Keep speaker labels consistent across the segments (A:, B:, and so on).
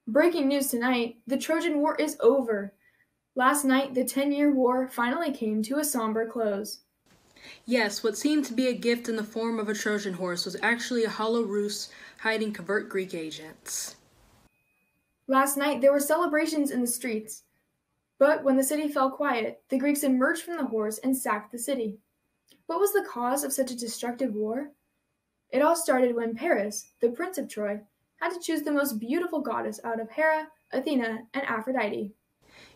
A: Breaking news tonight, the Trojan War is over. Last night, the 10-year war finally came to a somber close.
B: Yes, what seemed to be a gift in the form of a Trojan horse was actually a hollow ruse hiding covert Greek agents.
A: Last night, there were celebrations in the streets. But when the city fell quiet, the Greeks emerged from the horse and sacked the city. What was the cause of such a destructive war? It all started when Paris, the prince of Troy, had to choose the most beautiful goddess out of Hera, Athena, and Aphrodite.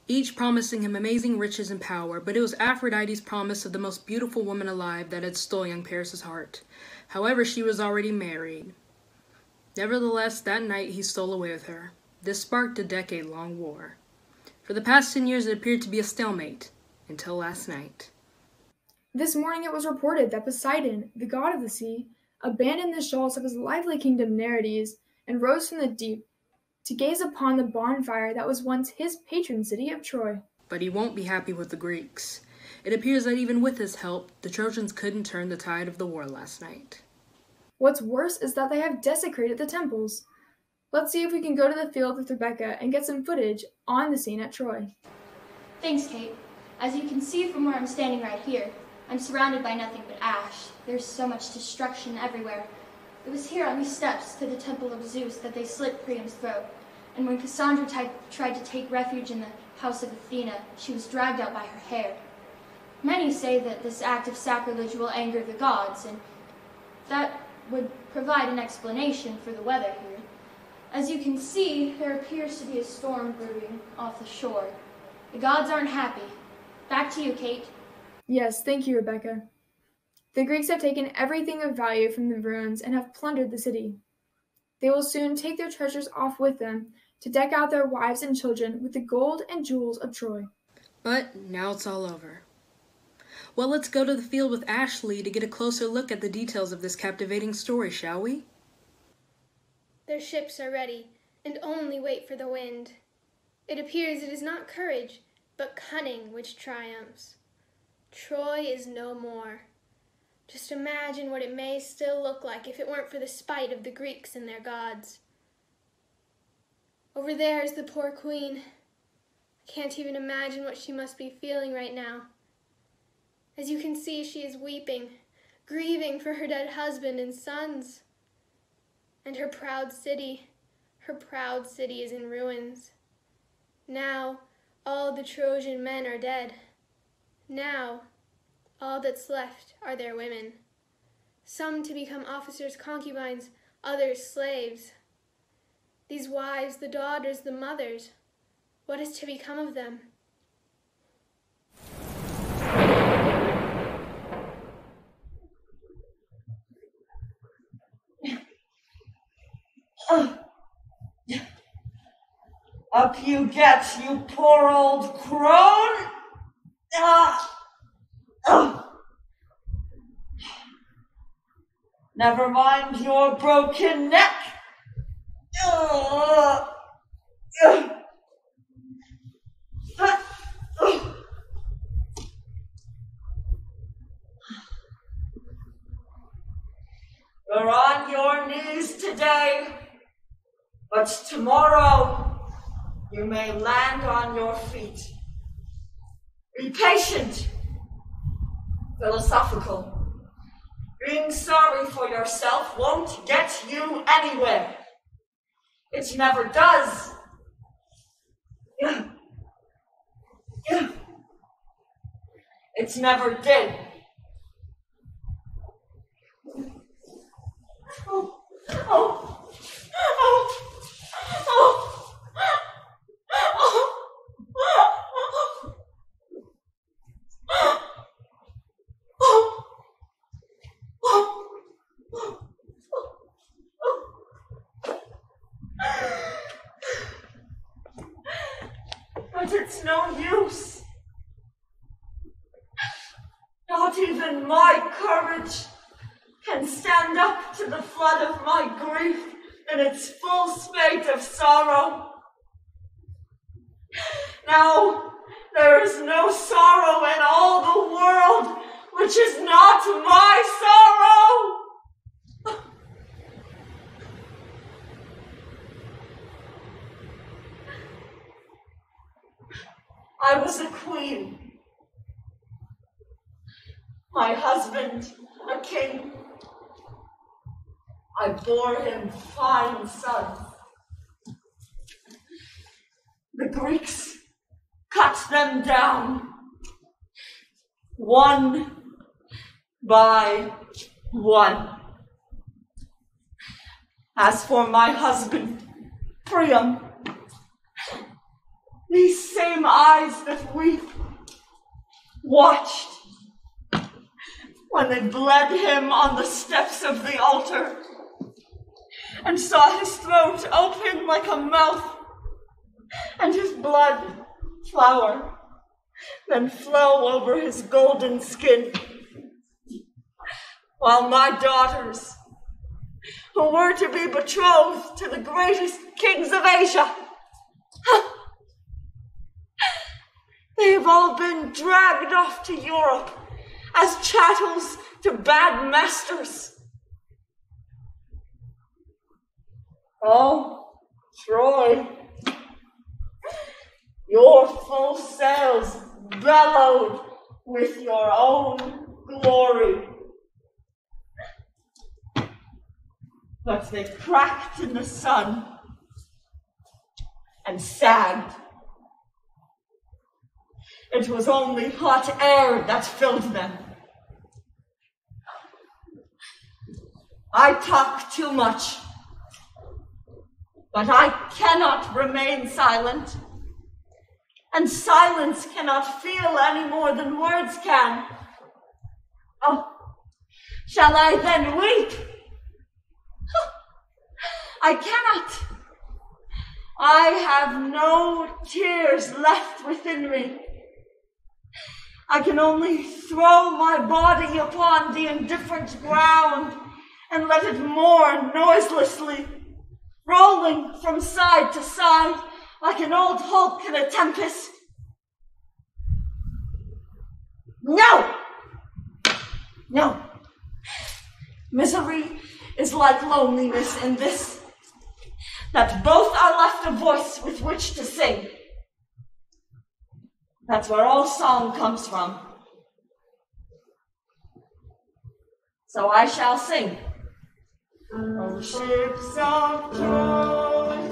B: Each promising him amazing riches and power, but it was Aphrodite's promise of the most beautiful woman alive that had stolen young Paris' heart. However, she was already married. Nevertheless, that night he stole away with her. This sparked a decade-long war. For the past 10 years, it appeared to be a stalemate, until last night.
A: This morning it was reported that Poseidon, the god of the sea, abandoned the shoals of his lively kingdom Nereides and rose from the deep to gaze upon the bonfire that was once his patron city of Troy.
B: But he won't be happy with the Greeks. It appears that even with his help, the Trojans couldn't turn the tide of the war last night.
A: What's worse is that they have desecrated the temples. Let's see if we can go to the field with Rebecca and get some footage on the scene at Troy.
C: Thanks, Kate. As you can see from where I'm standing right here, I'm surrounded by nothing but ash. There's so much destruction everywhere. It was here on these steps to the temple of Zeus that they slit Priam's throat. And when Cassandra tried to take refuge in the house of Athena, she was dragged out by her hair. Many say that this act of sacrilege will anger the gods, and that would provide an explanation for the weather here. As you can see, there appears to be a storm brewing off the shore. The gods aren't happy. Back to you, Kate.
A: Yes, thank you, Rebecca. The Greeks have taken everything of value from the ruins and have plundered the city. They will soon take their treasures off with them to deck out their wives and children with the gold and jewels of Troy.
B: But now it's all over. Well, let's go to the field with Ashley to get a closer look at the details of this captivating story, shall we?
D: Their ships are ready, and only wait for the wind. It appears it is not courage, but cunning which triumphs. Troy is no more. Just imagine what it may still look like if it weren't for the spite of the Greeks and their gods. Over there is the poor queen. I can't even imagine what she must be feeling right now. As you can see, she is weeping, grieving for her dead husband and sons. And her proud city is in ruins. Now, all the Trojan men are dead. Now, all that's left are their women. Some to become officers' concubines, others slaves. These wives, the daughters, the mothers, what is to become of them?
E: Up you get, you poor old crone! Never mind your broken neck. You're on your knees today, but tomorrow you may land on your feet. Be patient, philosophical. Being sorry for yourself won't get you anywhere. It never does. It never did. But it's no use. Not even my courage can stand up to the flood of my grief in its full spate of sorrow. Now, there is no sorrow in all the world which is not my sorrow. I was a queen. My husband, a king. I bore him fine sons. The Greeks cut them down, one by one. As for my husband, Priam, these same eyes that weep watched when they bled him on the steps of the altar and saw his throat open like a mouth and his blood flower, then flow over his golden skin. While my daughters, who were to be betrothed to the greatest kings of Asia, they have all been dragged off to Europe as chattels to bad masters. Oh, Troy, your full sails bellowed with your own glory. But they cracked in the sun and sagged. It was only hot air that filled them. I talk too much, but I cannot remain silent, and silence cannot feel any more than words can. Oh, shall I then weep? I cannot. I have no tears left within me. I can only throw my body upon the indifferent ground and let it mourn noiselessly, rolling from side to side like an old hulk in a tempest. No! No. Misery is like loneliness in this, that both are left a voice with which to sing. That's where all song comes from. So I shall sing. Oh, ships of Troy,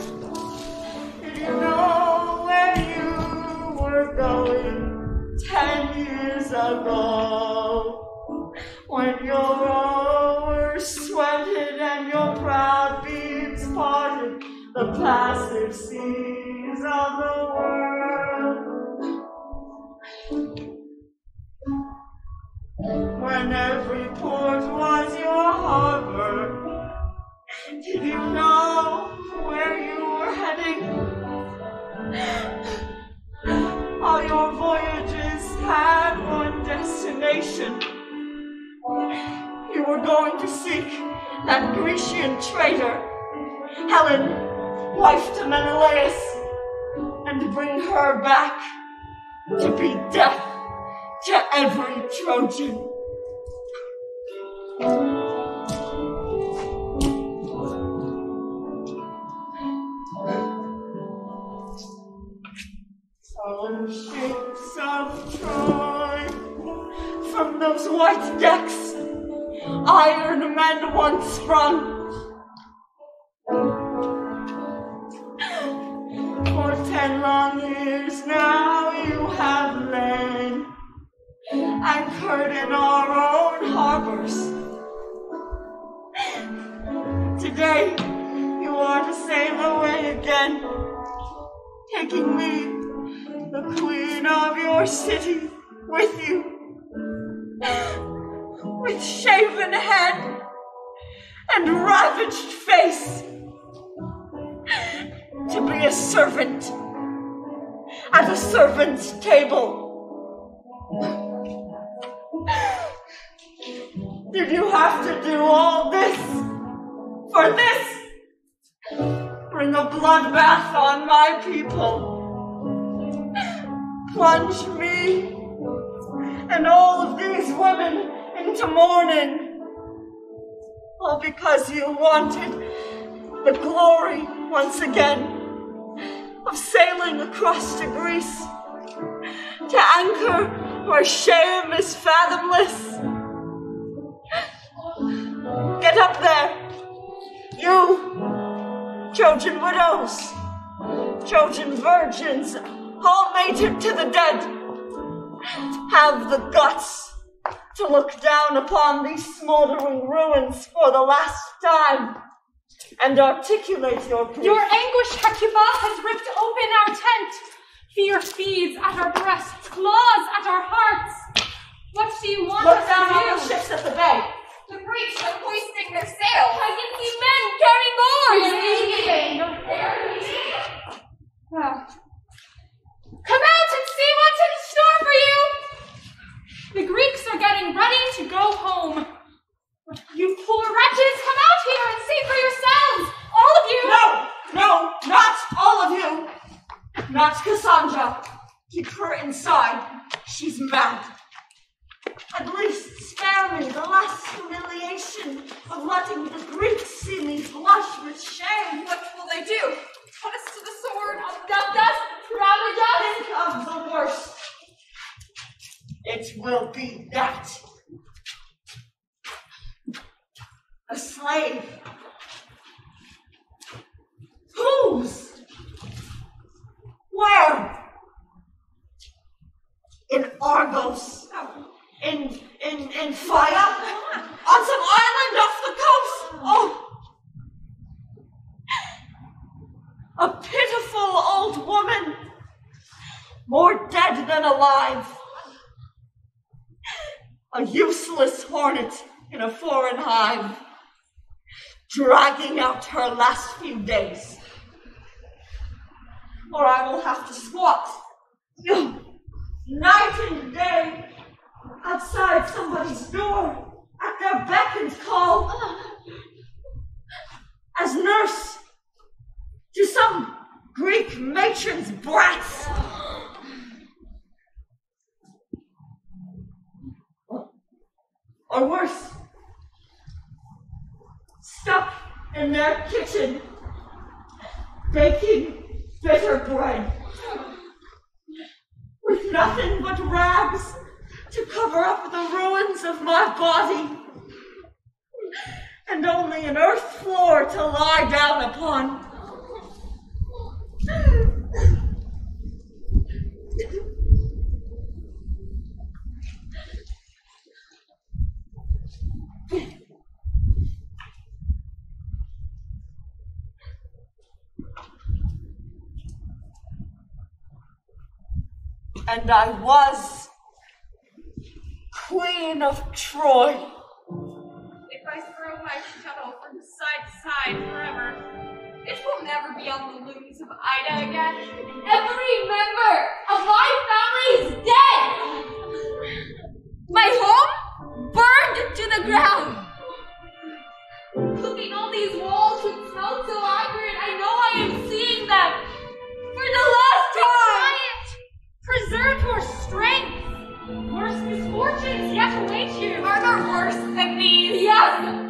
E: did you know where you were going 10 years ago? When your rowers sweated and your proud beams parted the passive seas of the world. When every port was your harbor, did you know where you were heading? All your voyages had one destination. You were going to seek that Grecian traitor, Helen, wife to Menelaus, and bring her back to be death to every Trojan. Oh, ships of Troy, from those white decks, iron men once sprung. For 10 long years now you have lain, anchored in our own harbors. Today you are to sail away again, taking me, the queen of your city, with you. With shaven head and ravaged face, to be a servant at a servant's table. Did you have to do all this for this? Bring a bloodbath on my people. Plunge me and all of these women into mourning, all because you wanted the glory once again of sailing across to Greece to anchor where shame is fathomless. Get up there, you Trojan widows, Trojan virgins, all mated to the dead. Have the guts to look down upon these smoldering ruins for the last time and articulate your grief.
F: Your anguish, Hecuba, has ripped open our tent. Fear feeds at our breasts, claws at our hearts. What do you want
E: Look
F: us
E: down
F: to
E: on
F: do?
E: the ships at the bay.
F: The Greeks are hoisting their sails. I can see men carrying oars. Come out and see what's in store for you. The Greeks are getting ready to go home. You poor wretches, come out here and see for yourselves. All of you.
E: No, not all of you. Not Cassandra. Keep her inside. She's mad. At least spare me the last humiliation of letting the Greeks see me blush with shame.
F: What will they do? Put us to the sword, abduct us, ravage us?
E: Think of the worst. It will be that. A slave. Whose? Where? In Argos. In Phaya? On some island off the coast? Oh! A pitiful old woman, more dead than alive. A useless hornet in a foreign hive, dragging out her last few days. Or I will have to squat night and day outside somebody's door at their beck and call as nurse to some Greek matron's brats. Or worse, stuck in their kitchen, baking bitter bread, with nothing but rags to cover up the ruins of my body, and only an earth floor to lie down upon. And I was Queen of Troy.
F: If I throw my shuttle from side to side forever, it will never be on the looms of Ida again. Every member of my family is dead! My home burned to the ground! Cooking all these walls with smoke so accurate, I know I am seeing them for the last time! Preserve your strength! Worse misfortunes yet await you! Are there worse than these? Yes!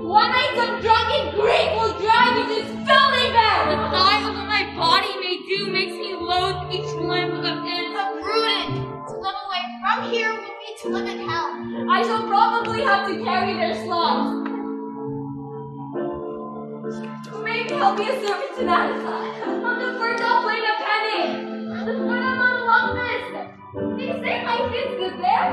F: One night some drunken Greek will drive you to filthy bed! The thought of what my body may do makes me loathe each limb of it.
C: But prudent! To live away from here will be to live in hell.
F: I shall probably have to carry their slugs. Maybe I'll be a servant to Natica. On the first I'll play a penny. The foot I'm on along this. They say life is good there.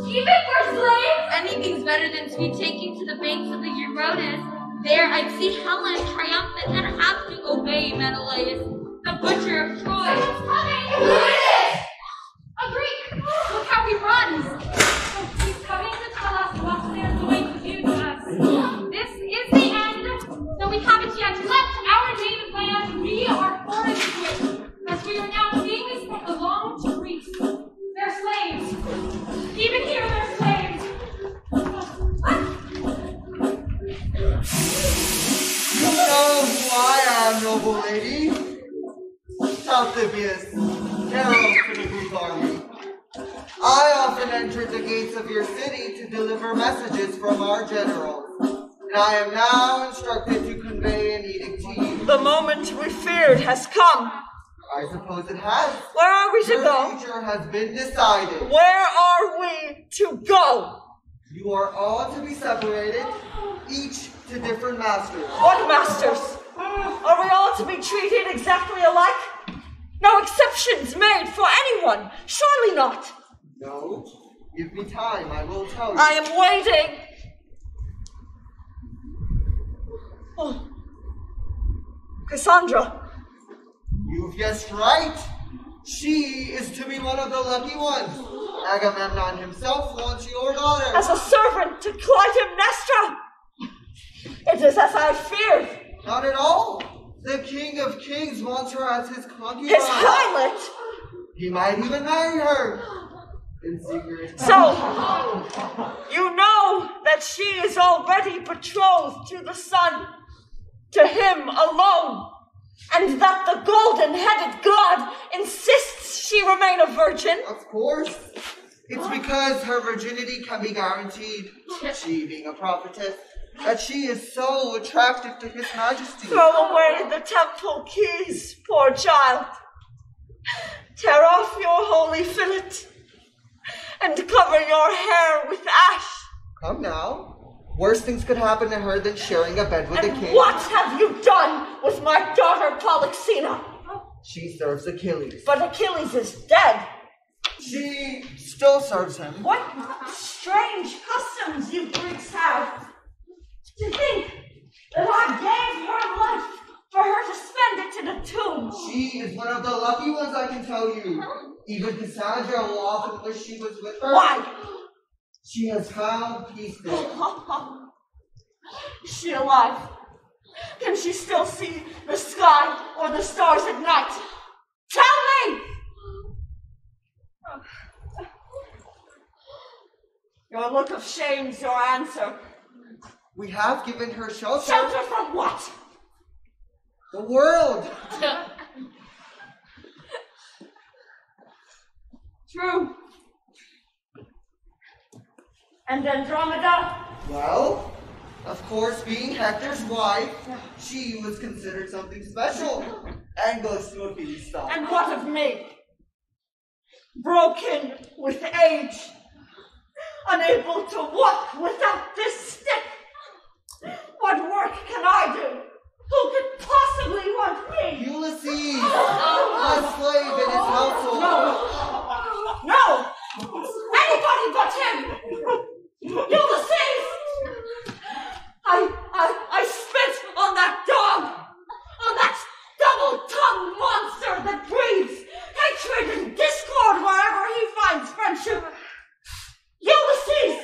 F: Even for slaves.
G: Anything's better than to be taken to the banks of the Eurotas. There I'd see Helen triumphant and have to obey Menelaus, the butcher of Troy.
C: Someone's coming!
F: Who is it? A Greek! Look how he runs! Oh, he's coming to tell us what they're going to do to us. This is the end, though we haven't yet left our native land. We are foreign to it, as we are now kings that belong to Greece. They're slaves. Even here, they're slaves.
H: You know who I am, noble lady. Talthybius, herald for the Greek army. I often entered the gates of your city to deliver messages from our generals, and I am now instructed to convey an edict to you.
E: The moment we feared has come.
H: I suppose it has.
E: Where are we to
H: Your
E: go?
H: future has been decided.
E: Where are we to go?
H: You are all to be separated, each to different masters.
E: What masters? Are we all to be treated exactly alike? No exceptions made for anyone? Surely not.
H: No, give me time, I will tell you.
E: I am waiting. Oh. Cassandra.
H: You've guessed right. She is to be one of the lucky ones. Agamemnon himself wants your daughter.
E: As a servant to Clytemnestra. It is as I feared.
H: Not at all. The King of Kings wants her as his concubine.
E: His harlot.
H: He might even marry her. In secret.
E: So, you know that she is already betrothed to the son, to him alone, and that the golden-headed god insists she remain a virgin?
H: Of course. It's because her virginity can be guaranteed, she being a prophetess, that she is so attractive to his majesty.
E: Throw away the temple keys, poor child. Tear off your holy fillet and cover your hair with ash.
H: Come now. Worse things could happen to her than sharing a bed with a king.
E: What have you done with my daughter Polyxena?
H: She serves Achilles.
E: But Achilles is dead.
H: She still serves him.
E: What strange customs you Greeks have. To think that I gave her life for her to spend it in a tomb.
H: She is one of the lucky ones, I can tell you. Even Cassandra will often wish she was with her.
E: Why?
H: She has found peace there.
E: Is she alive? Can she still see the sky or the stars at night? Tell me! Your look of shame's your answer.
H: We have given her shelter.
E: Shelter from what?
H: The world.
E: True. And Andromeda?
H: Well, of course, being Hector's wife, she was considered something special and goes to a feast style.
E: And what of me? Broken with age, unable to walk without this stick. What work can I do? Who could possibly want me?
H: Ulysses, a slave in his household.
E: No! Anybody but him! Ulysses! I spit on that dog! On that double-tongued monster that breeds hatred and discord wherever he finds friendship! Ulysses!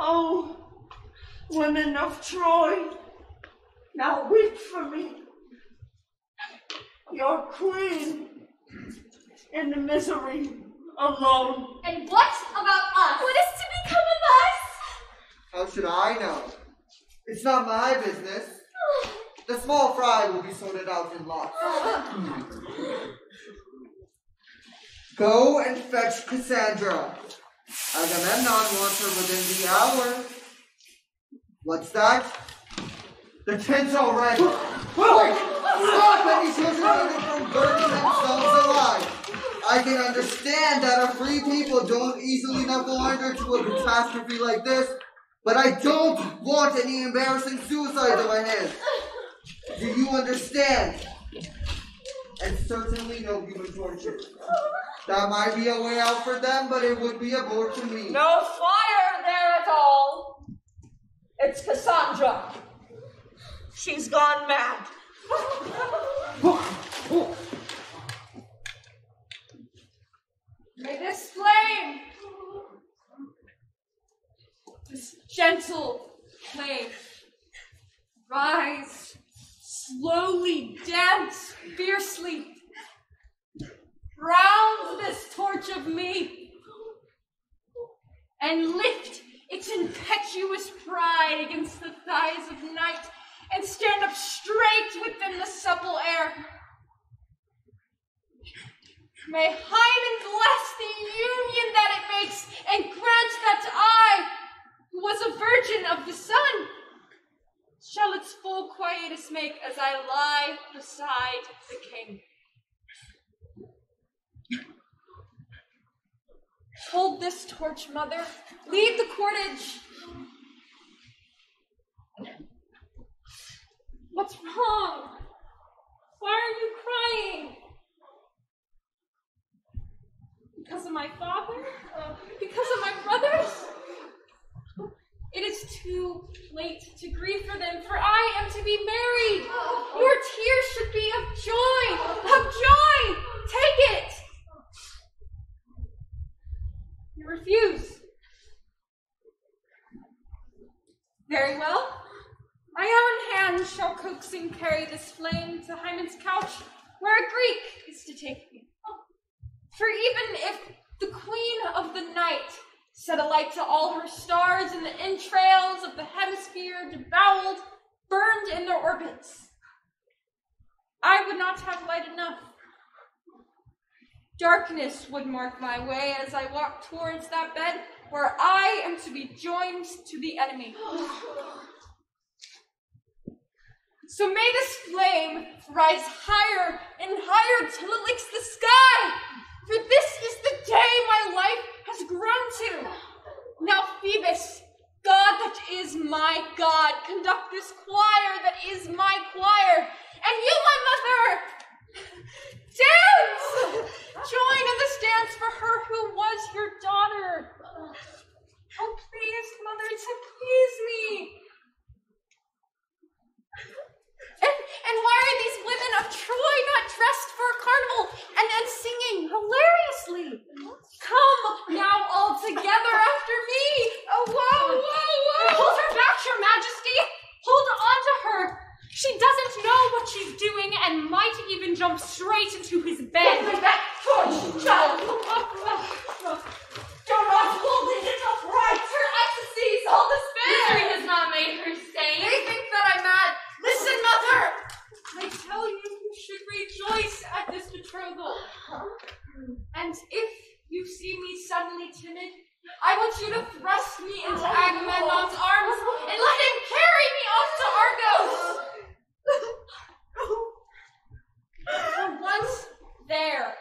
E: Oh, women of Troy, now weep for me. Your queen in misery alone.
C: And what about us? What is to become of us?
H: How should I know? It's not my business. The small fry will be sorted out in lots. Go and fetch Cassandra. Agamemnon wants her within the hour. What's that? The tent's already. Quick! Stop any children even from burning themselves alive. I can understand that our free people don't easily knuckle under to a catastrophe like this, but I don't want any embarrassing suicides on my hands. Do you understand? And certainly no human torture. That might be a way out for them, but it would be a bore to me.
E: No fire there at all. It's Cassandra. She's gone mad.
F: May this flame, this gentle flame, rise, slowly dance fiercely, round this torch of me, and lift its impetuous pride against the thighs of night, and stand up straight within the supple air. May Hymen bless the union that it makes, and grant that I, who was a virgin of the sun, shall its full will quietus make as I lie beside the king. Hold this torch, mother. Lead the cordage. What's wrong? Why are you crying? Because of my father? Because of my brothers? It is too late to grieve for them, for I am to be married. Your tears should be of joy. Of joy! Take it! You refuse. Very well. My own hand shall coaxing carry this flame to Hymen's couch, where a Greek is to take me. For even if the queen of the night set a light to all her stars in the entrails of the hemisphere deboweled, burned in their orbits, I would not have light enough. Darkness would mark my way as I walk towards that bed where I am to be joined to the enemy. So may this flame rise higher and higher till it licks the sky, for this is the day my life has grown to. Now, Phoebus, God that is my God, conduct this choir that is my choir, and you, my mother, dance! Join in this dance for her who was your daughter. Oh, please, mother, to please me. And why are these women of Troy not dressed for a carnival and singing hilariously? Come now all together after me. Oh, whoa, whoa, whoa. Hold her back, your majesty. Hold on to her. She doesn't know what she's doing and might even jump straight into his bed.
E: Give me that torch, child. Do not hold it in upright.
F: Her ecstasies, all despair.
G: History has not made her sane.
F: They think that I'm mad. Listen, mother. I tell you, you should rejoice at this betrothal. And if you see me suddenly timid, I want you to thrust me into Agamemnon's arms and let him carry me off to Argos. For once there,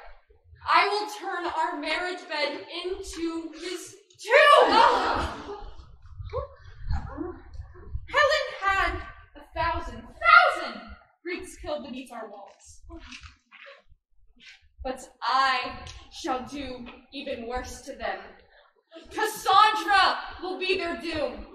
F: I will turn our marriage bed into his tomb. Helen had 1,000 Greeks killed beneath our walls. But I shall do even worse to them. Cassandra will be their doom.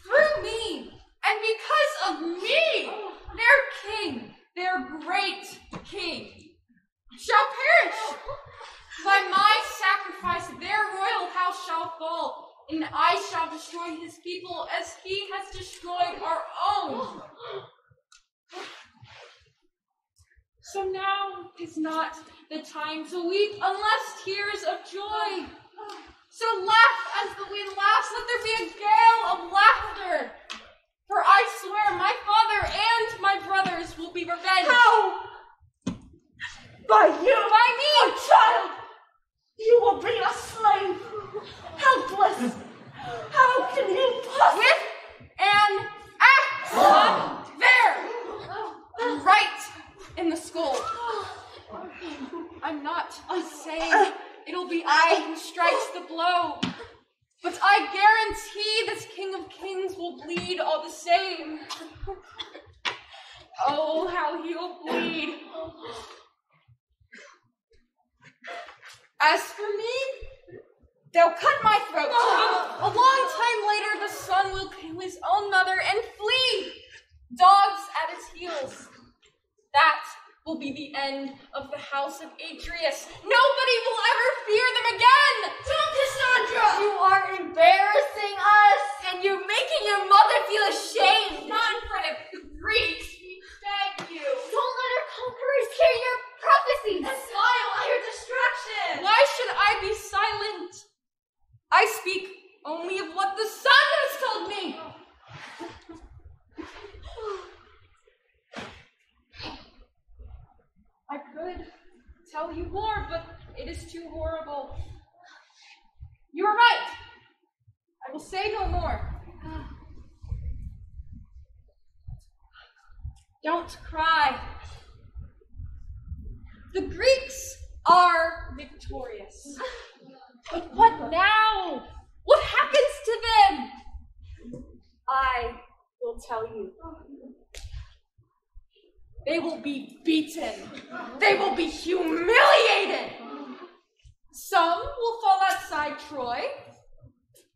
F: Through me, and because of me, their king, their great king, shall perish. By my sacrifice, their royal house shall fall, and I shall destroy his people as he has destroyed our own. So now is not the time to weep unless tears of joy. So laugh as the wind laughs, let there be a gale of laughter. For I swear my father and my brothers will be revenged.
E: How? By you?
F: By me!
E: Oh, child! You will be a slave, helpless. How can you possibly?
F: With an axe! There! Right in the skull. I'm not saying it'll be I who strikes the blow, but I guarantee this King of Kings will bleed all the same. Oh, how he'll bleed. As for me, they'll cut my throat. A long time later, the son will kill his own mother and flee, dogs at his heels. That will be the end of the house of Atreus. Nobody will ever fear them again.
E: Don't, Cassandra! You are embarrassing us, and you're making your mother feel ashamed.
F: Not in front of the Greeks. We beg you.
C: Don't let our conquerors hear your prophecies.
E: And smile at your destruction.
F: Why should I be silent? I speak only of what the sun has told me. I could tell you more, but it is too horrible. You are right. I will say no more. Don't cry. The Greeks are victorious. But what now? What happens to them? I will tell you. They will be beaten. They will be humiliated. Some will fall outside Troy,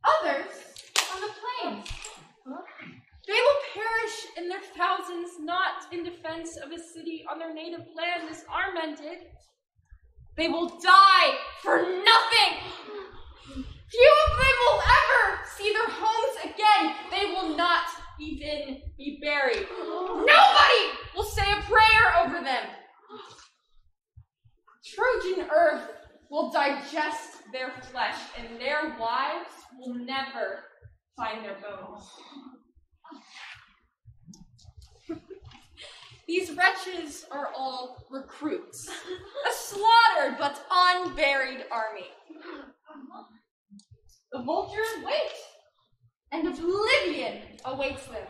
F: others on the plains. They will perish in their thousands, not in defense of a city on their native land disarmamented. They will die for nothing. Few of them will ever see their homes again. They will not even be buried. Nobody will say a prayer over them. Trojan earth will digest their flesh, and their wives will never find their bones. These wretches are all recruits, a slaughtered but unburied army. The vultures wait, and oblivion awaits them.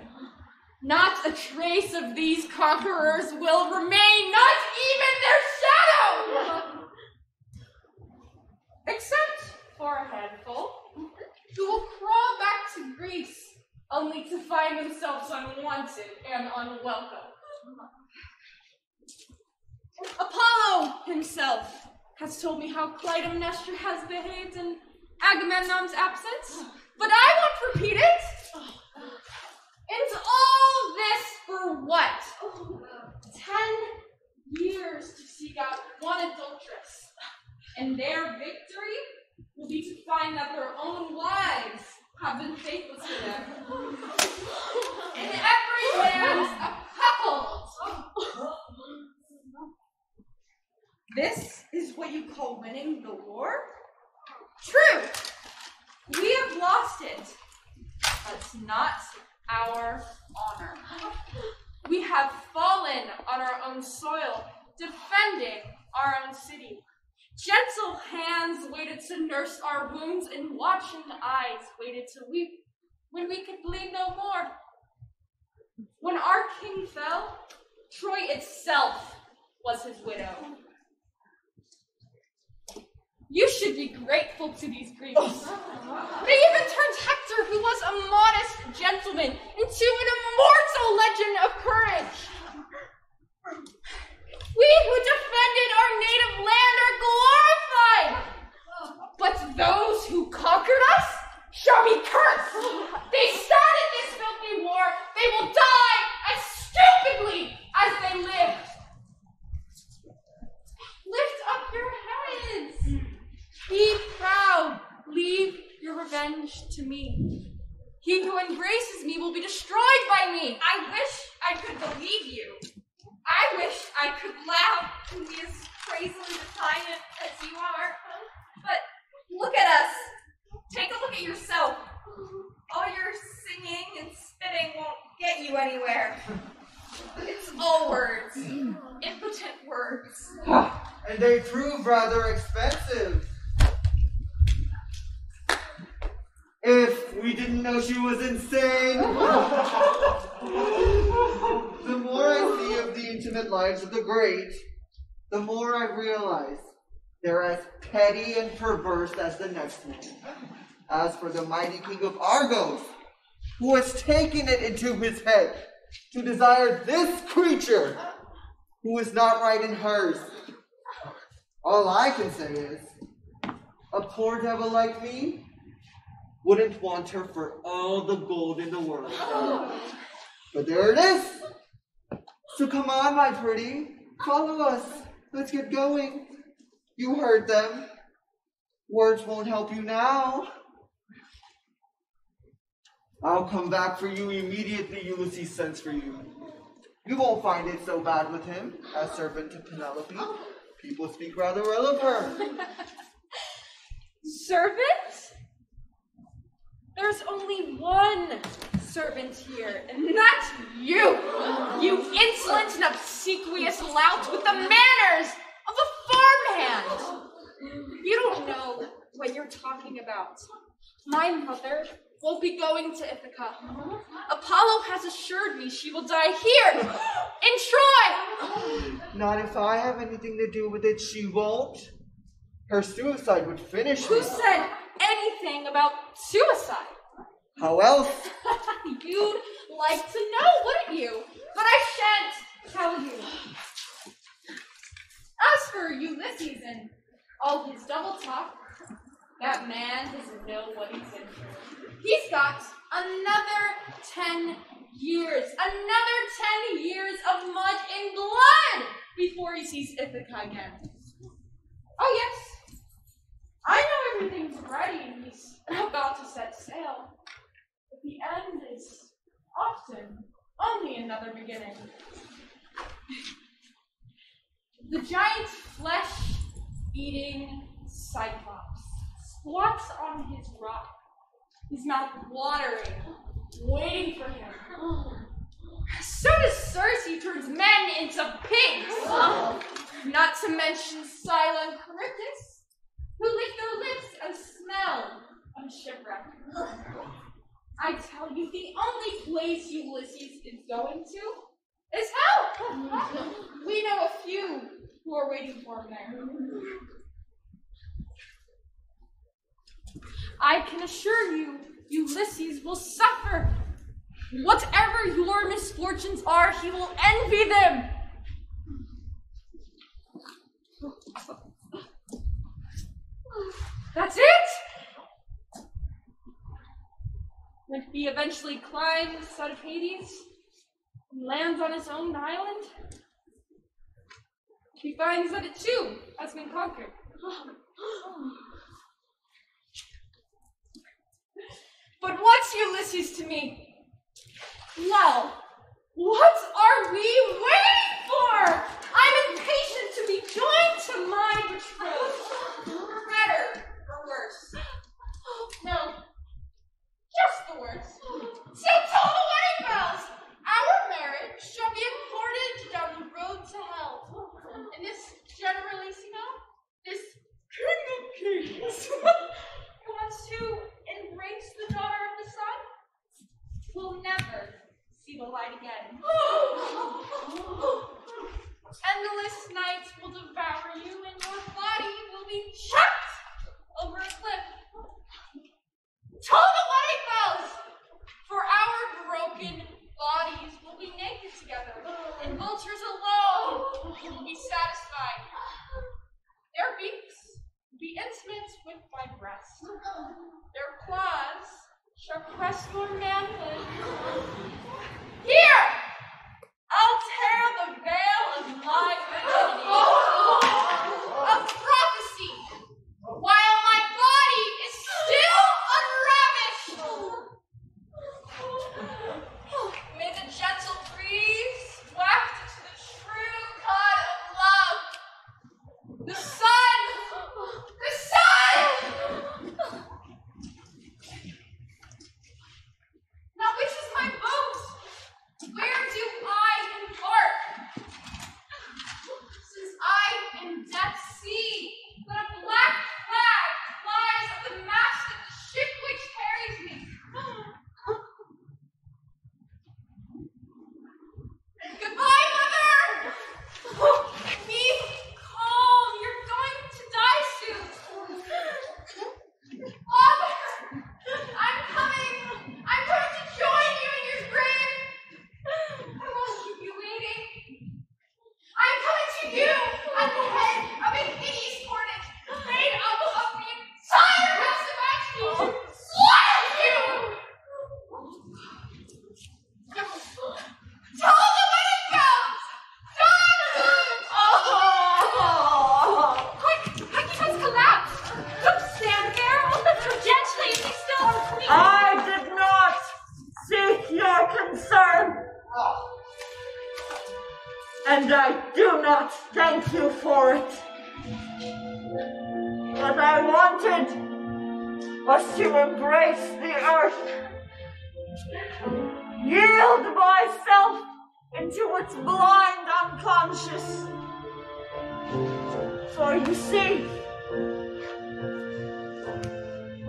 F: Not a trace of these conquerors will remain, not even their shadow! Except for a handful who will crawl back to Greece only to find themselves unwanted and unwelcome. Apollo himself has told me how Clytemnestra has behaved in Agamemnon's absence, but I won't repeat it. And all this for what? 10 years to seek out one adulteress, and their victory will be to find that their own wives have been faithless to them. And every man's a cuckold. This is what you call winning the war? True. We have lost it. That's not our honor. We have fallen on our own soil, defending our own city. Gentle hands waited to nurse our wounds, and watching eyes waited to weep when we could bleed no more. When our king fell, Troy itself was his widow. You should be grateful to these Greeks. They even turned Hector, who was a modest gentleman, into an immortal legend of courage. We who defended our native land are glorified. But those who conquered us shall be cursed. They started this filthy war. They will die as stupidly as they lived. Lift up your heads. Be proud. Leave your revenge to me. He who embraces me will be destroyed by me.
G: I wish I could believe you. I wish I could laugh and be as crazily defiant as you are. But look at us. Take a look at yourself. All your singing and spitting won't get you anywhere. It's all words. Impotent words.
H: And they prove rather expensive. If we didn't know she was insane. The more I see of the intimate lives of the great, the more I realize they're as petty and perverse as the next one. As for the mighty king of Argos, who has taken it into his head to desire this creature who is not right in hers, all I can say is, a poor devil like me wouldn't want her for all the gold in the world. But there it is. So come on, my pretty. Follow us. Let's get going. You heard them. Words won't help you now. I'll come back for you immediately Ulysses sends for you. You won't find it so bad with him, as servant to Penelope. People speak rather well of her.
F: Servant? There's only one servant here, and that's you! You insolent and obsequious lout with the manners of a farmhand! You don't know what you're talking about. My mother won't be going to Ithaca. Apollo has assured me she will die here.
G: in Troy!
H: Not if I have anything to do with it, she won't. Her suicide would finish me.
G: Who said anything about suicide?
H: How else?
G: You'd like to know, wouldn't you? But I shan't tell you. As for Ulysses and all his double talk, that man doesn't know what he's in for. He's got another 10 years. Another 10 years of mud and blood before he sees Ithaca again. Oh, yes. I know everything's ready and he's about to set sail. But the end is often only another beginning. The giant flesh-eating Cyclops squats on his rock, his mouth watering, waiting for him. So does Circe turns men into pigs. Not to mention Scylla and Charybdis, who lick their lips and smell of shipwreck. I tell you, the only place Ulysses is going to is hell. We know a few who are waiting for him there. I can assure you, Ulysses will suffer. Whatever your misfortunes are, he will envy them. That's it! When he eventually climbs out of Hades and lands on his own island, he finds that it too has been conquered. But what's Ulysses to me? Well, what are we waiting for? I'm impatient to be joined to my betrothed. For better or worse. No, just the worst. So toll the wedding bells! Our marriage shall be accorded down the road to hell. And this generalissimo, this king of kings, who wants to embrace the daughter of the sun, will never see the light again. Endless nights will devour you, and your body will be chucked over a cliff. Toll the wedding bells! For our broken bodies will be naked together, and vultures alone will be satisfied. Their beaks will be intimate with my breast. Their claws shall press your manhood. Here! I'll tear the veil of my virginity, a prophecy, while my body is still unravished. May the gentle breeze waft it to the true God of love, the sun! The sun! Now, which is my boat? Where do I embark? Since I am Death's sea, but a black flag flies at the mast of the ship which carries me. Goodbye, Mother! Be calm. You're going to die soon. Father, I'm coming. I'm going to join you in your grave. I won't keep you waiting. I'm coming to you at the head of a hideous hornet made up of the entire house of Ashby to slay you. Tell the wedding bells! Done! Oh! Quick! Hecaton's collapsed! Don't stand there! Gently, we still are queen!
E: I did not seek your concern. And I do not thank you for it. What I wanted was to embrace the earth, yield myself into its blind unconscious. For you see,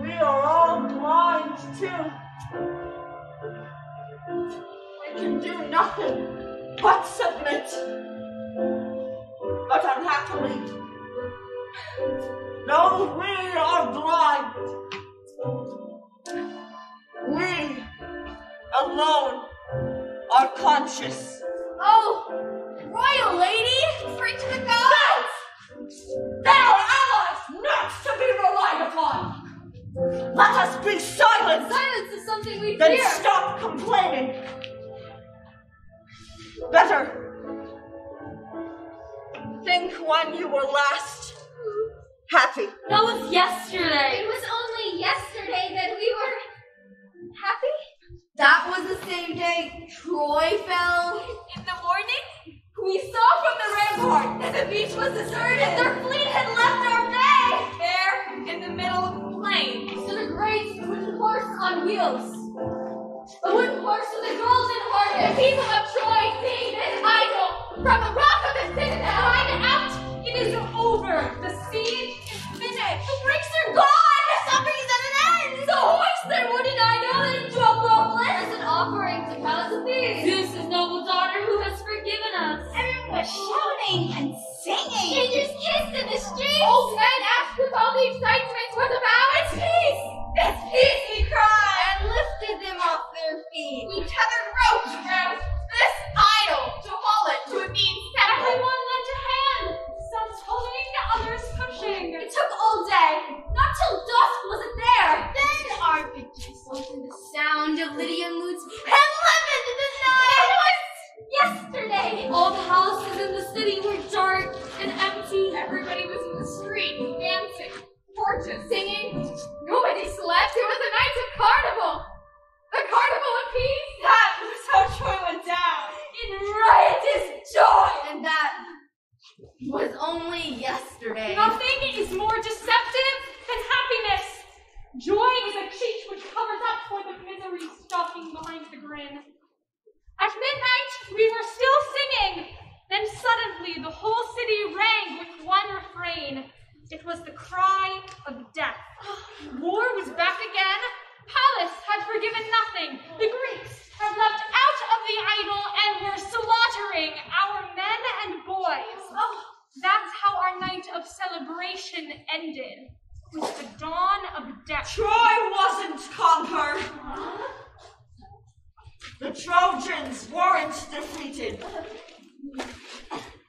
E: we are all blind too. We can do nothing but submit. it. But unhappily, though we are blind, we alone are conscious.
C: Oh, royal lady, pray to the gods!
E: They are allies not to be relied upon. Let us be silent.
C: Silence is something we
E: Then
C: fear.
E: stop complaining. Better think when you were last happy.
F: That was yesterday.
C: It was only yesterday that we were happy. That was the same day Troy fell.
G: In the morning, we saw from the rampart that the beach was deserted.
C: Their fleet had left our bay.
G: There, in the middle of the plain,
C: stood a great wooden horse on wheels. A wooden horse with a golden harness. The people of Troy seeing this idol from the rock of the citadel. Cried out,
G: it is over. The siege is finished.
C: the Greeks are gone. The suffering is at an end. So hoist their wooden idol and drum roll it as an offering to Pallas Athene.
F: Zeus' noble daughter who has forgiven us.
C: Everyone was shouting and singing. Strangers kissed in the streets. Old men asked with all the excitement was about. It's peace! It's peace, we cried! And lifted them off their feet.
G: We tethered ropes around this idol to haul it to Athene's temple.
F: Everyone lent a hand. Some pulling, others pushing.
C: It took all day. Not till dusk was it there. Then our victory sung through the sound of Lydian lutes and leavened the night. It was yesterday.
F: All the houses in the city were dark and empty.
G: Everybody was in the street, dancing, torches, singing. Nobody slept. It was a night of carnival. The carnival of peace. That was how Troy went down.
C: In riotous joy. And that was only yesterday.
F: Nothing is more deceptive than happiness. Joy is a cheat which covers up for the misery stalking behind the grin. At midnight, we were still singing. Then suddenly, the whole city rang with one refrain. It was the cry of death. War was back again. Pallas had forgiven nothing. The Greeks had leapt out of the idol and were slaughtering our men and boys. That's how our night of celebration ended, with the dawn of death.
E: Troy wasn't conquered. The Trojans weren't defeated.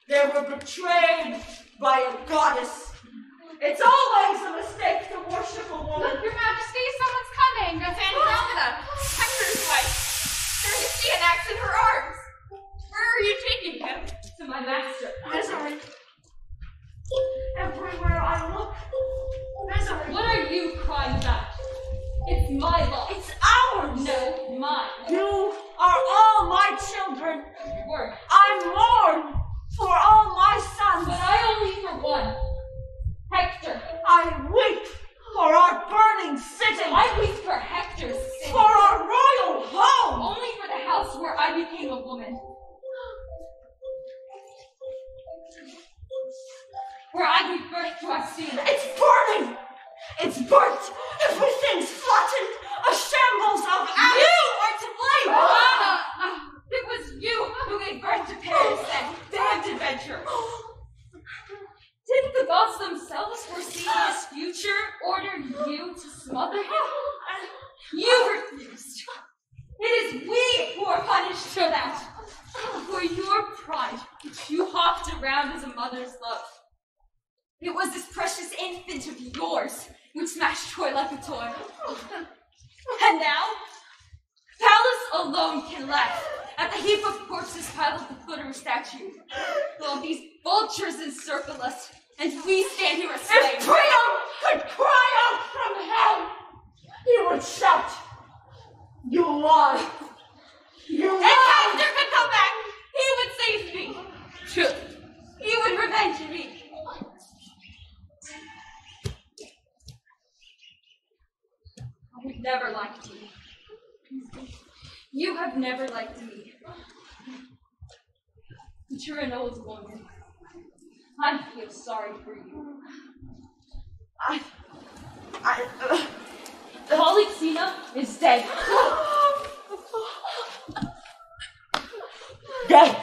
E: They were betrayed by a goddess. It's always a mistake to worship a woman.
G: Your Majesty, someone's coming. It's Andromeda, Hector's wife. There you see an axe in her arms. Where are you taking him?
F: To my master.
E: Misery. Everywhere I look, misery.
F: What are you crying about? It's my law.
E: It's ours.
F: No, mine.
E: You are all my children.
F: Your word.
E: I mourn for all my sons.
F: But I only for one. Hector.
E: I weep for our burning city.
F: I weep for Hector's city.
E: For our royal home.
F: Only for the house where I became a woman. Where I gave birth to Athena.
E: It's burning. It's burnt. Everything's flattened. A shambles of ashes.
G: You are to blame. It was you who gave birth to Paris then. Damned adventure.
F: Didn't the gods themselves foresee his future, order you to smother him?
G: You refused. It is we who are punished for that.
F: For your pride, which you hawked around as a mother's love.
G: It was this precious infant of yours which smashed Troy like a toy. And now, Pallas alone can laugh at the heap of corpses piled at the foot of her statue. While these vultures encircle us, and we stand here as slaves.
E: If Priam could cry out from hell, he would shout, "You lie! You
G: If
E: lie!"
G: Hector could come back, he would save me. True, he would revenge me. I have never liked you. You have never liked me. But you're an old woman. I feel sorry for you. Polyxena is dead.
E: Dead.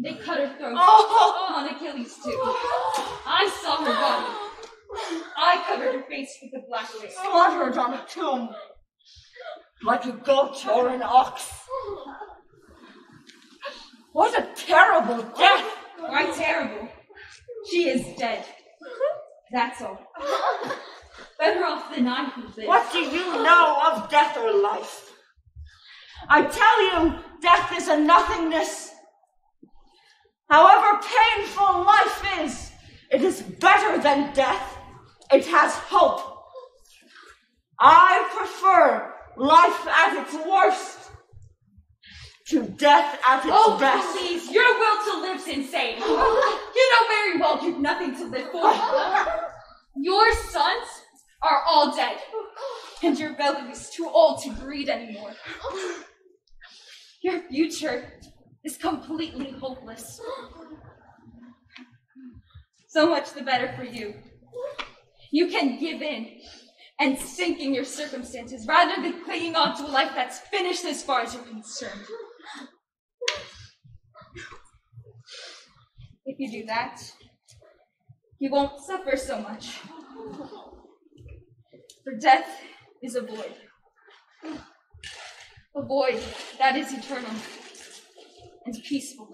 G: They cut her throat on Achilles too. I saw her body. I covered her face with the black lace.
E: Slaughtered on a tomb, like a goat or an ox. What a terrible death!
G: Why terrible? She is dead. That's all. Better off than I who live.
E: What do you know of death or life? I tell you, death is a nothingness. However painful life is, it is better than death. It has hope. I prefer life at its worst to death at its best.
G: Please, your will to live's insane. You know very well you've nothing to live for. Your sons are all dead, and your belly is too old to breed anymore. Your future is completely hopeless. So much the better for you. You can give in and sink in your circumstances rather than clinging on to a life that's finished as far as you're concerned. If you do that, you won't suffer so much. For death is a void. A void that is eternal and peaceful.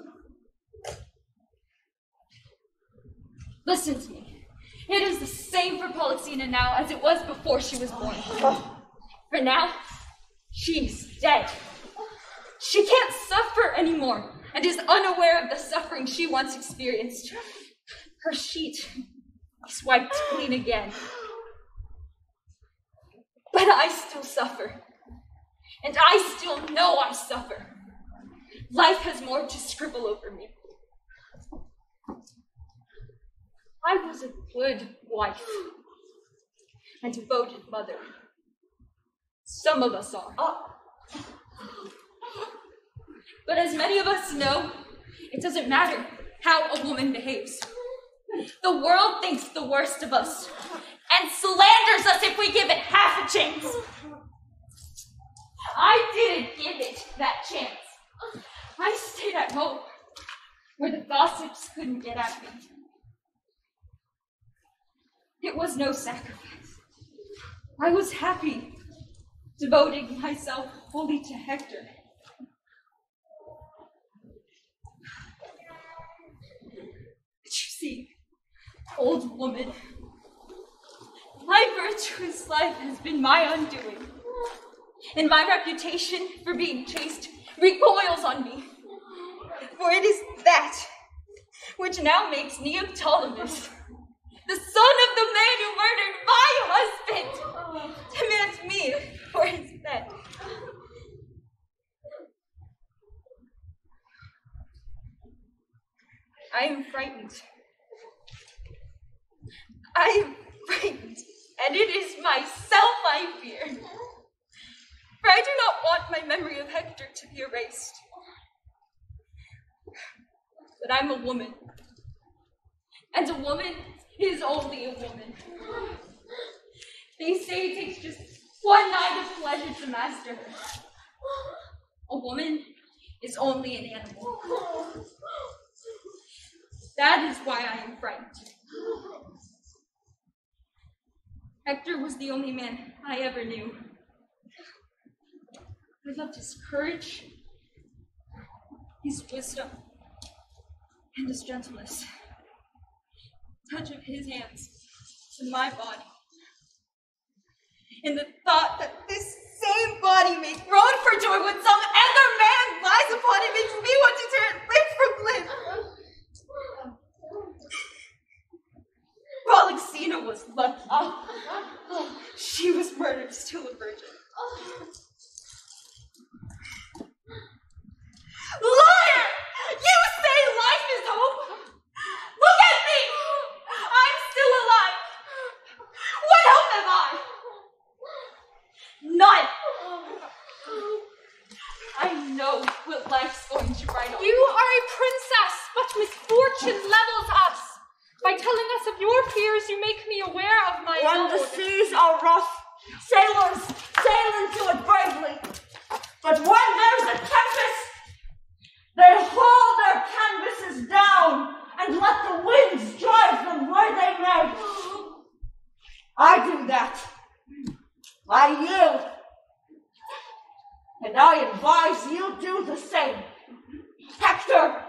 G: Listen to me. It is the same for Polixena now as it was before she was born. For now, she's dead. She can't suffer anymore and is unaware of the suffering she once experienced. Her sheet is wiped clean again. But I still suffer. And I still know I suffer. Life has more to scribble over me. I was a good wife and devoted mother. Some of us are. But as many of us know, it doesn't matter how a woman behaves. The world thinks the worst of us and slanders us if we give it half a chance. I didn't give it that chance. I stayed at home where the gossips couldn't get at me. It was no sacrifice. I was happy, devoting myself wholly to Hector. But you see, old woman, my virtuous life has been my undoing, and my reputation for being chaste recoils on me. For it is that which now makes Neoptolemus, the son of the man who murdered my husband, demands me for his bed. I am frightened. I am frightened, and it is myself I fear. For I do not want my memory of Hector to be erased. But I'm a woman, and a woman is only a woman. They say it takes just one night of pleasure to master her. A woman is only an animal. That is why I am frightened. Hector was the only man I ever knew. I loved his courage, his wisdom, and his gentleness. Touch of his hands to my body. In the thought that this same body may groan for joy when some other man lies upon it makes me want to tear it limb from limb. Polixena was lucky. She was murdered still a virgin. Liar! You say life is hope? Look at me! I'm still alive. What hope have I? None. I know what life's going to write on.
F: You are a princess, but misfortune levels us. By telling us of your fears, you make me aware of my own.
E: When the seas are rough, sailors sail into it bravely. But when there's a tempest, they haul their canvases the winds drive them where they may. I do that. I yield. And I advise you do the same. Hector,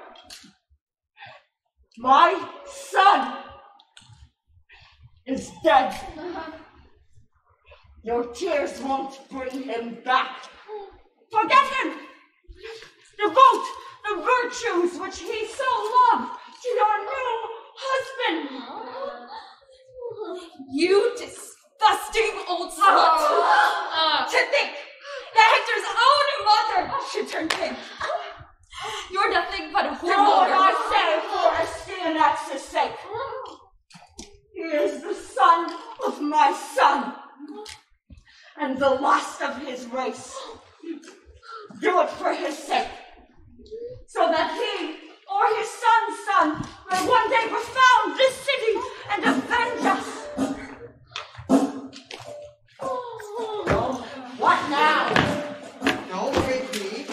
E: my son, is dead. Your tears won't bring him back. Forget him. Devote the virtues which he so loved to your new husband.
G: You disgusting old slut! To think that Hector's own mother should turn king. You're nothing but a
E: Do what
G: whore.
E: I say for Astyanax's sake. He is the son of my son, and the last of his race. Do it for his sake, so that he or his son's son will one day refound this city and avenge us. What now?
H: Don't hate me.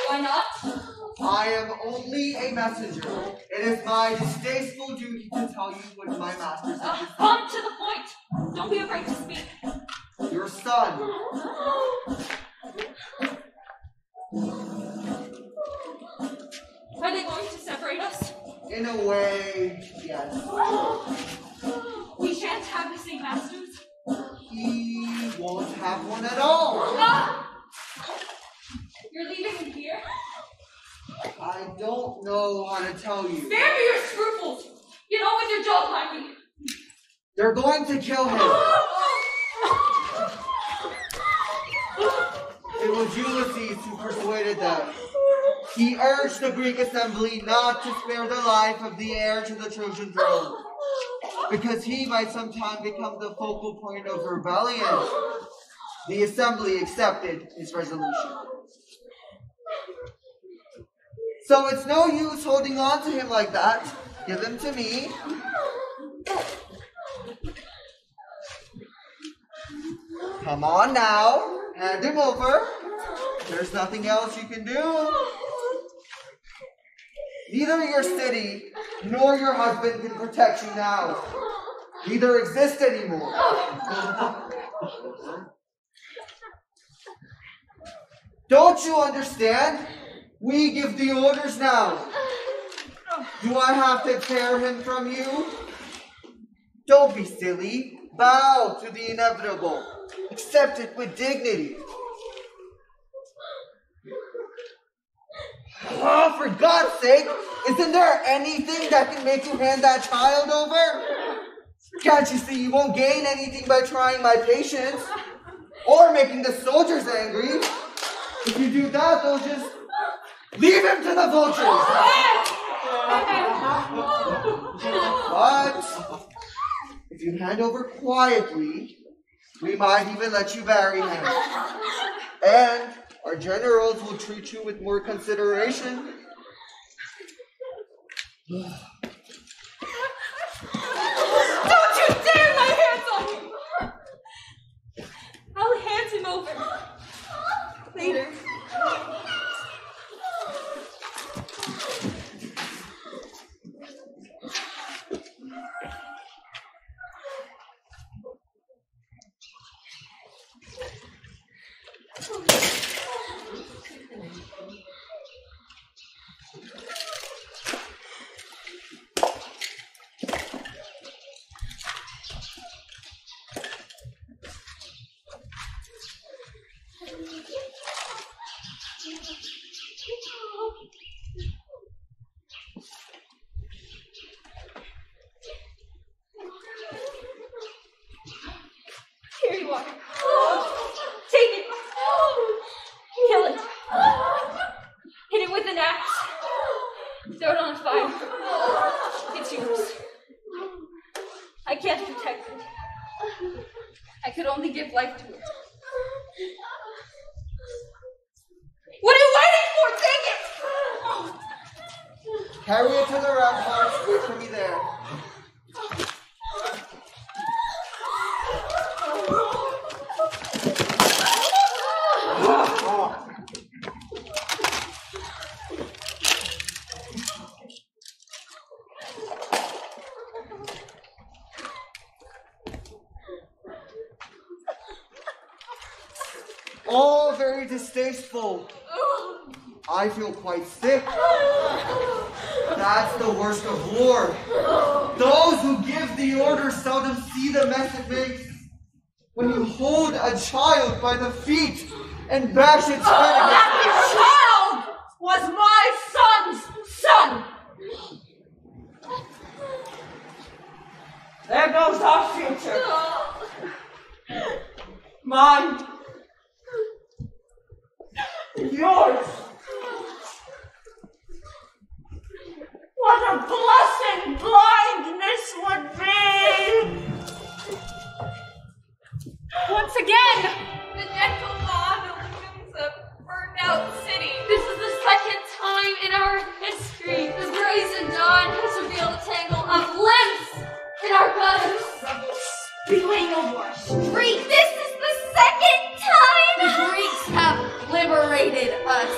G: Why not?
H: I am only a messenger. It is my distasteful duty to tell you what my master says.
G: Come to the point. Don't be afraid to speak.
H: Your son.
G: Are they going to separate us?
H: In a way, yes.
G: We shan't have the same masters.
H: He won't have one at all.
G: Ah! You're leaving him here?
H: I don't know how to tell you.
G: Spare me your scruples. Get on with your job, Mikey.
H: They're going to kill him. It was Ulysses who persuaded them. He urged the Greek assembly not to spare the life of the heir to the Trojan throne, because he might sometime become the focal point of rebellion. The assembly accepted his resolution. So it's no use holding on to him like that. Give him to me. Come on now. Hand him over. There's nothing else you can do. Neither your city nor your husband can protect you now. Neither exist anymore. Don't you understand? We give the orders now. Do I have to tear him from you? Don't be silly. Bow to the inevitable. Accept it with dignity. Oh, for God's sake, isn't there anything that can make you hand that child over? Can't you see you won't gain anything by trying my patience? Or making the soldiers angry? If you do that, they'll just leave him to the vultures. But if you hand over quietly, we might even let you bury him. And our generals will treat you with more consideration.
G: Don't you dare lay hands on him! I'll hand him over. Later. Here you are. Take it. Kill it. Hit it with an axe. Throw it on a fire. It's yours. I can't protect it. I could only give life to it. What are you waiting for? Take it!
H: Carry it to the ramparts. Wait for me there. all very distasteful. I feel quite sick. That's the worst of war. Those who give the order seldom see the mess it makes. When you hold a child by the feet and bash its head against
E: That child was my son's son. There goes our future. Mine. Yours. What a blessing blindness would be!
F: Once again,
G: The gentle God illumines a burned out city.
F: this is the second time in our history the brazen dawn has revealed a tangle of limbs in our gutters.
E: Spewing over a street.
C: This is the second time!
F: The Greeks have liberated us.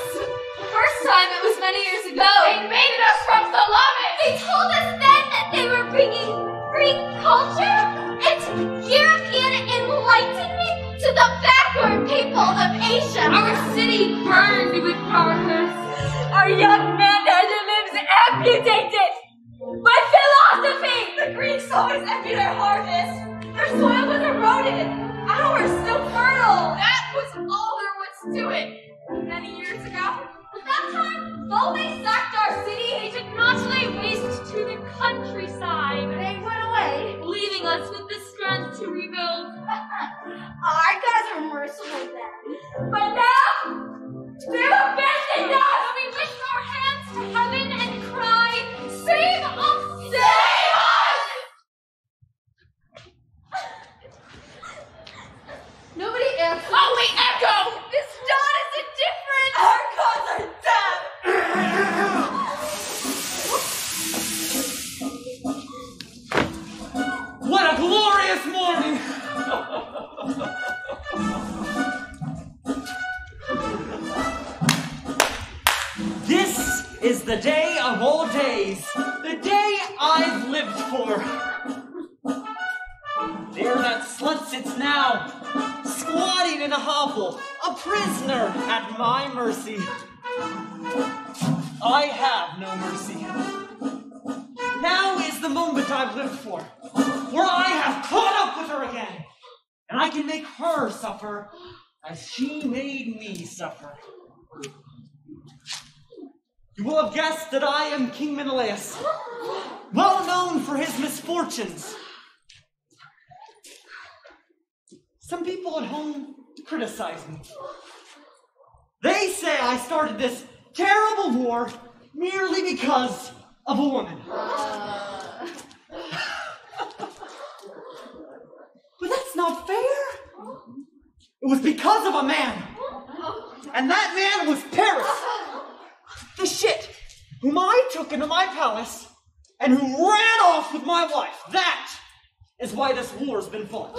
F: The first time it was many years ago. They invaded us from Salamis.
C: They told us then that they were bringing Greek culture and European enlightenment to the backward people of Asia.
F: Our city burned with progress.
C: Our young men had their limbs amputated by philosophy.
G: The Greeks always envied our harvest. Their soil was eroded. Ours still fertile. That was all there was to it. Many years ago.
C: At that time, though they sacked our city, they did not lay waste to the countryside. They went away,
F: Leaving us with the strength to rebuild.
C: our gods are merciful then. But now, they've abandoned us! We lift our hands to heaven and cry, save us! Save us!
F: Nobody answered.
G: Oh, we echo! This dawn is indifferent! Our gods are dead!
I: What a glorious morning! This is the day of all days, the day I've lived for. There that slut sits now, squatting in a hovel, a prisoner at my mercy. I have no mercy. Now is the moment I've lived for, where I have caught up with her again, and I can make her suffer as she made me suffer. You will have guessed that I am King Menelaus, well known for his misfortunes. Some people at home criticize me. They say I started this terrible war merely because of a woman. But that's not fair. It was because of a man. And that man was Paris. The shit whom I took into my palace and who ran off with my wife. That is why this war's been fought.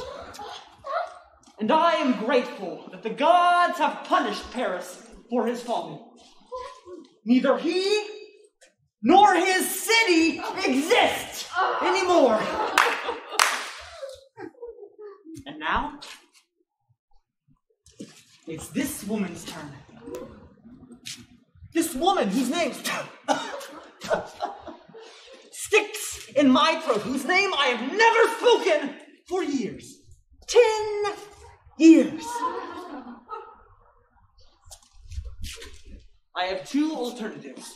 I: And I am grateful that the gods have punished Paris for his folly. Neither he nor his city exists anymore. And now, it's this woman's turn. This woman whose name sticks in my throat, whose name I have never spoken for years. 10 years. I have two alternatives.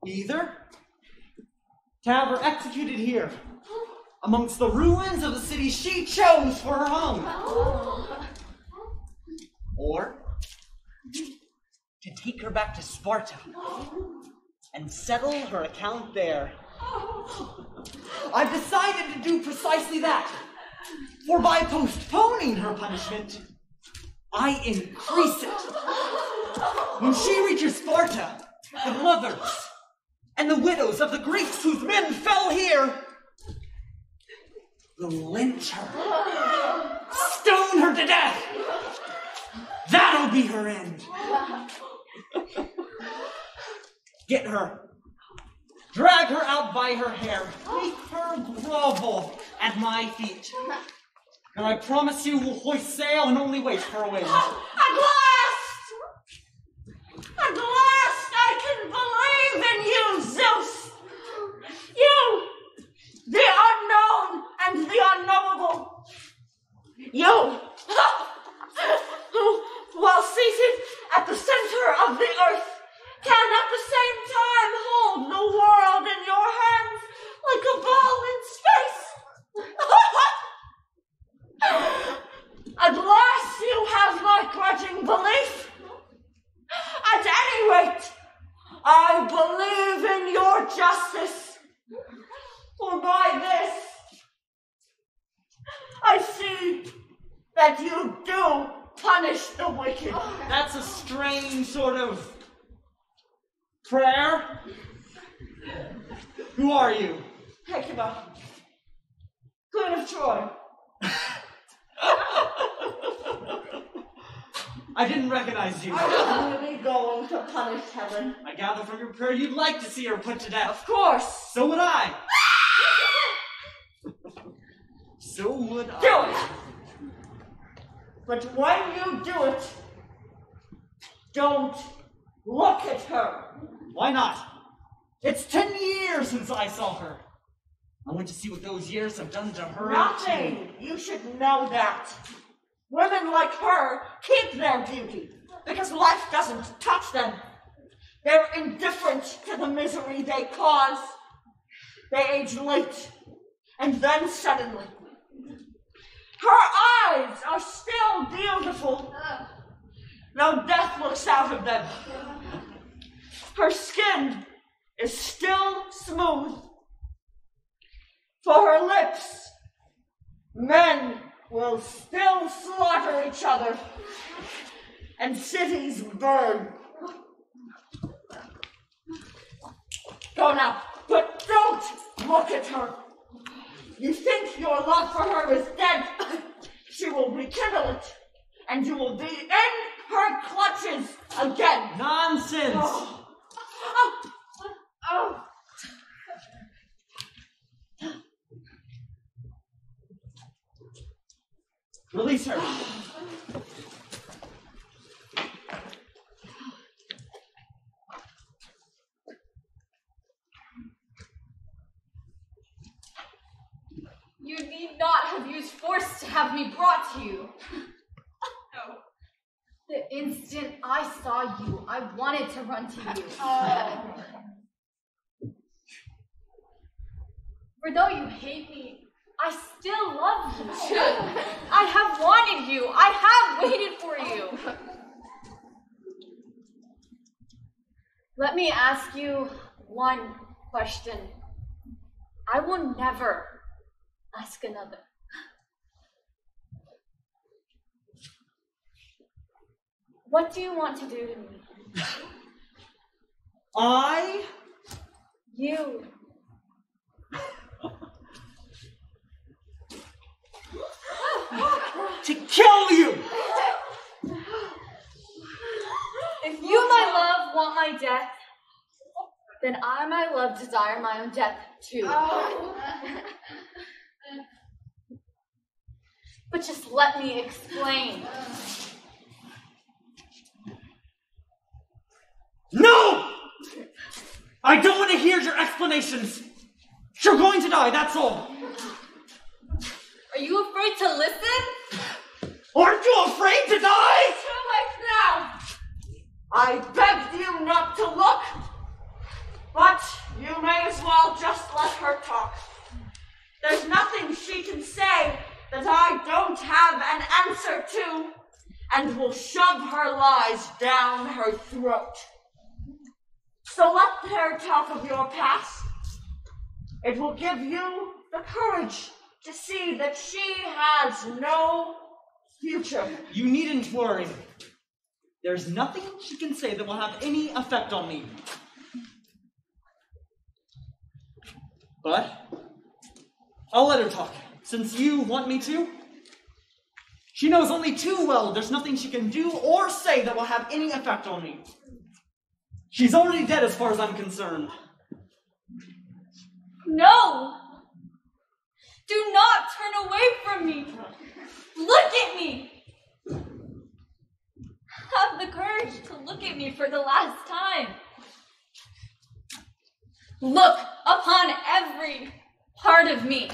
I: Either to have her executed here, amongst the ruins of the city she chose for her home. Or to take her back to Sparta and settle her account there. I've decided to do precisely that. For by postponing her punishment, I increase it. When she reaches Sparta, the mothers and the widows of the Greeks whose men fell here will lynch her, stone her to death. That'll be her end. Get her. Drag her out by her hair. Make her grovel at my feet. And I promise you we'll hoist sail and only wait for a wind.
E: At last! At last I can believe in you, Zeus! You, the unknown and the unknowable. You, who, while seated at the center of the earth, can at the same time hold the world in your hands like a ball in space. At last you have my grudging belief. At any rate, I believe in your justice. For by this, I see that you do punish the wicked.
I: That's a strange sort of prayer. Who are you?
E: Hecuba, Queen of Troy.
I: I didn't recognize you.
E: Are you really going to punish heaven?
I: I gather from your prayer you'd like to see her put to death.
E: Of course.
I: So would I. So would I.
E: Do it. But when you do it, don't look at her.
I: Why not? It's 10 years since I saw her. I want to see what those years have done to her.
E: Nothing. You should know that. Women like her keep their beauty because life doesn't touch them. They're indifferent to the misery they cause. They age late, and then suddenly, her eyes are still beautiful, though death looks out of them. Her skin is still smooth. For her lips, men will still slaughter each other, and cities burn. Go now, but don't look at her. You think your love for her is dead. She will rekindle it, and you will be in her clutches again.
I: Nonsense!
E: Oh.
I: Release her.
G: You need not have used force to have me brought to you. No. The instant I saw you, I wanted to run to you. For though you hate me, I still love you. I have wanted you. I have waited for you. Let me ask you one question. I will never ask another. What do you want to do to me? You.
I: To kill you!
G: If you, my love, want my death, then I, my love, desire my own death, too. But just let me explain.
I: No! I don't want to hear your explanations. You're going to die, that's all.
G: Are you afraid to listen?
I: Aren't you afraid to die?
E: Too late now. I begged you not to look, but you may as well just let her talk. There's nothing she can say that I don't have an answer to, and will shove her lies down her throat. So let her talk of your past. It will give you the courage to see that she has no future.
I: You needn't worry. There's nothing she can say that will have any effect on me. But I'll let her talk, since you want me to. She knows only too well there's nothing she can do or say that will have any effect on me. She's already dead as far as I'm concerned.
G: No! Do not turn away from me. Look at me. Have the courage to look at me for the last time. Look upon every part of me.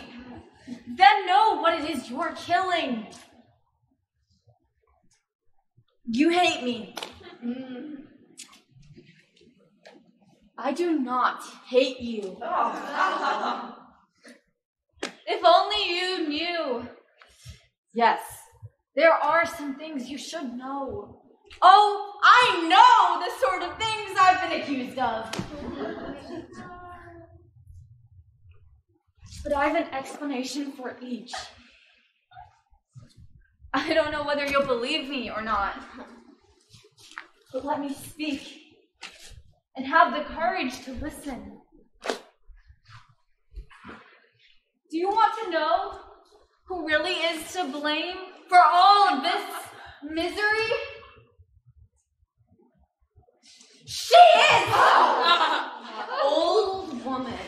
G: Then know what it is you're killing. You hate me. I do not hate you. If only you knew. Yes, there are some things you should know. Oh, I know the sort of things I've been accused of. But I have an explanation for each. I don't know whether you'll believe me or not. But let me speak and have the courage to listen. Do you want to know who really is to blame for all of this misery? She is! Old woman.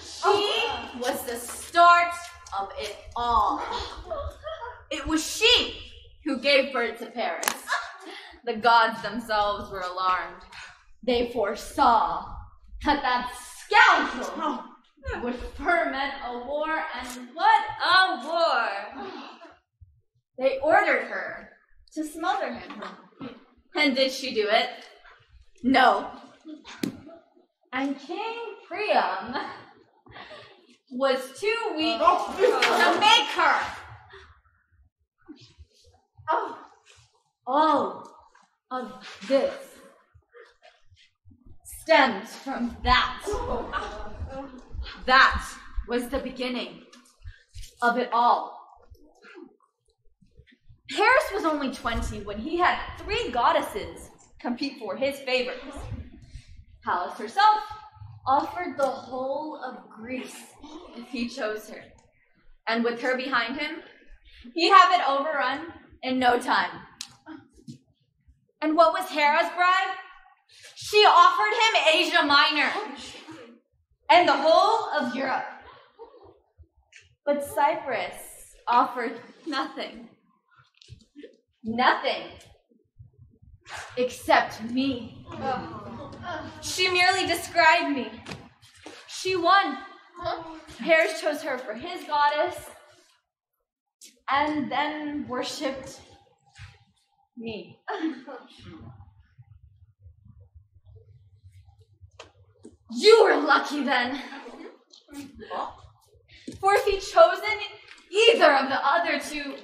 G: She was the start of it all. It was she who gave birth to Paris. The gods themselves were alarmed. They foresaw that scoundrel would ferment a war, and what a war! They ordered her to smother him. And did she do it? No. And King Priam was too weak to make her. Oh, all of this stems from that. That was the beginning of it all. Paris was only 20 when he had 3 goddesses compete for his favors. Pallas herself offered the whole of Greece if he chose her. And with her behind him, he'd have it overrun in no time. And what was Hera's bribe? She offered him Asia Minor and the whole of Europe. But Cyprus offered nothing. Nothing. Except me. She merely described me. She won. Paris chose her for his goddess and then worshipped me. You were lucky then. For if he'd chosen either of the other two,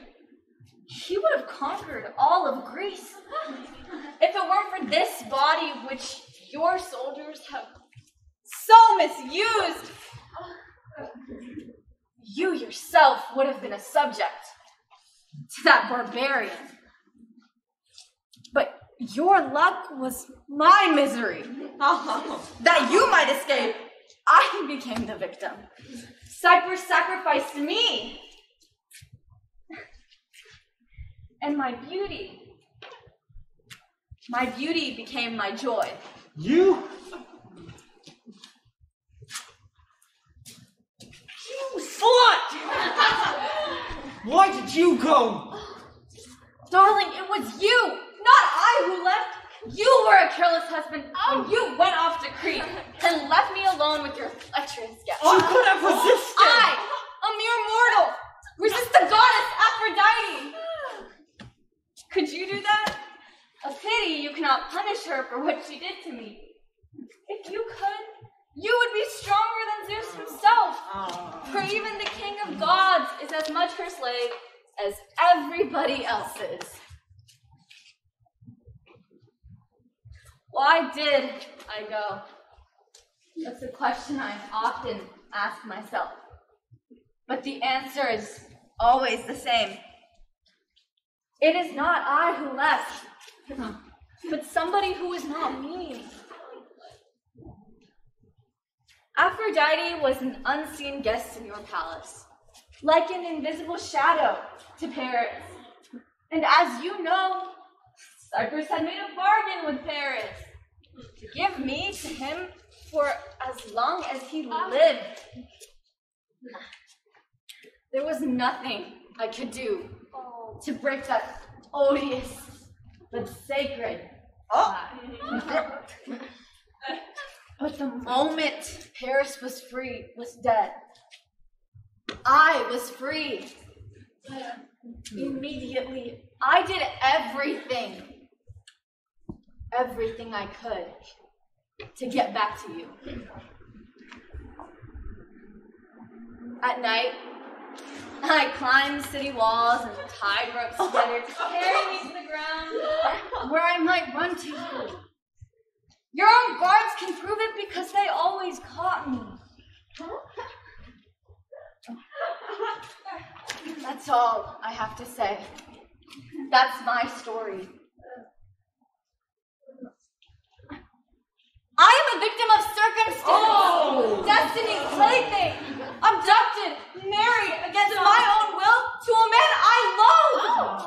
G: he would have conquered all of Greece. If it weren't for this body which your soldiers have so misused, you yourself would have been a subject to that barbarian. But your luck was my misery. That you might escape, I became the victim. Cyprus sacrificed me. And my beauty became my joy.
I: You slut! Why did you go?
G: Darling, it was you, not I who left. You were a careless husband when you went off to Crete and left me alone with your lecherous guest.
I: You could have resisted.
G: I, a mere mortal, resist the goddess Aphrodite. Could you do that? A pity you cannot punish her for what she did to me. If you could, you would be stronger than Zeus himself. For even the king of gods is as much her slave as everybody else is. Why did I go? That's a question I often ask myself. But the answer is always the same. It is not I who left, but somebody who is not me. Aphrodite was an unseen guest in your palace, like an invisible shadow to Paris. And as you know, Cyprus had made a bargain with Paris to give me to him for as long as he lived.
J: There was nothing I could do to break that odious but sacred tie. But the moment Paris was free, was dead, I was free. Immediately, I did everything I could to get back to you. At night, I climbed city walls and tied ropes together to carry me to the ground where I might run to you. Your own guards can prove it because they always caught me. That's all I have to say. That's my story. I am a victim of circumstance, destiny, plaything, abducted, married against my own will to a man I loathe,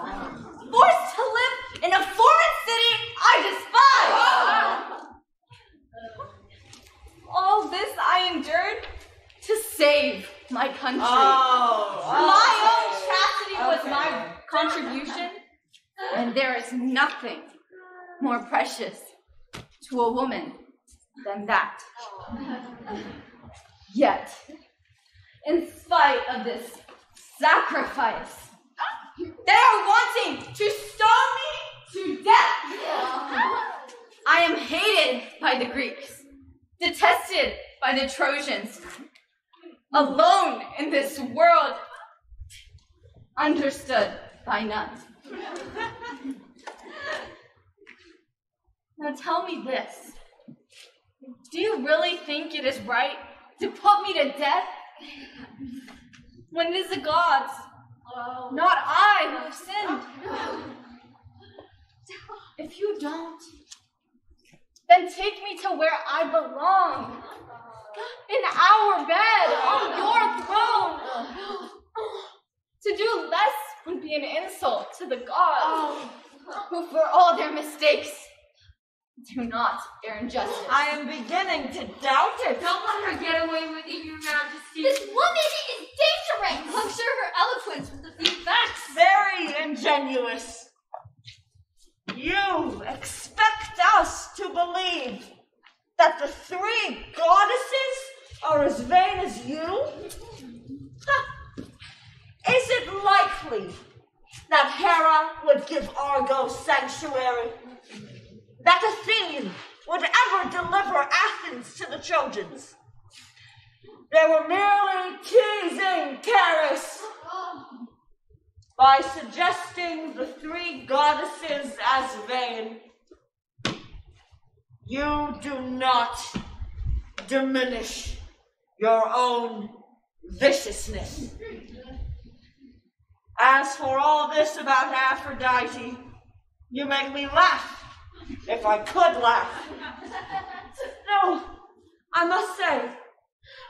J: forced to live in a foreign city I despise. All this I endured to save my country. My own chastity was my contribution, and there is nothing more precious to a woman than that. Yet, in spite of this sacrifice, they are wanting to stone me to death. I am hated by the Greeks, detested by the Trojans, alone in this world, understood by none. Now tell me this. Do you really think it is right to put me to death when it is the gods, not I, who have sinned? If you don't, then take me to where I belong, in our bed, on your throne. To do less would be an insult to the gods, who for all their mistakes do not bear injustice.
E: I am beginning to doubt it.
G: Don't let her get away with it, Your Majesty.
C: This woman is dangerous. Puncture her eloquence with a few facts.
E: Very ingenuous. You expect us to believe that the three goddesses are as vain as you? Is it likely that Hera would give Argos sanctuary? That Athene would ever deliver Athens to the Trojans? They were merely teasing Paris by suggesting the three goddesses as vain. You do not diminish your own viciousness. As for all this about Aphrodite, you make me laugh. If I could laugh. No, I must say,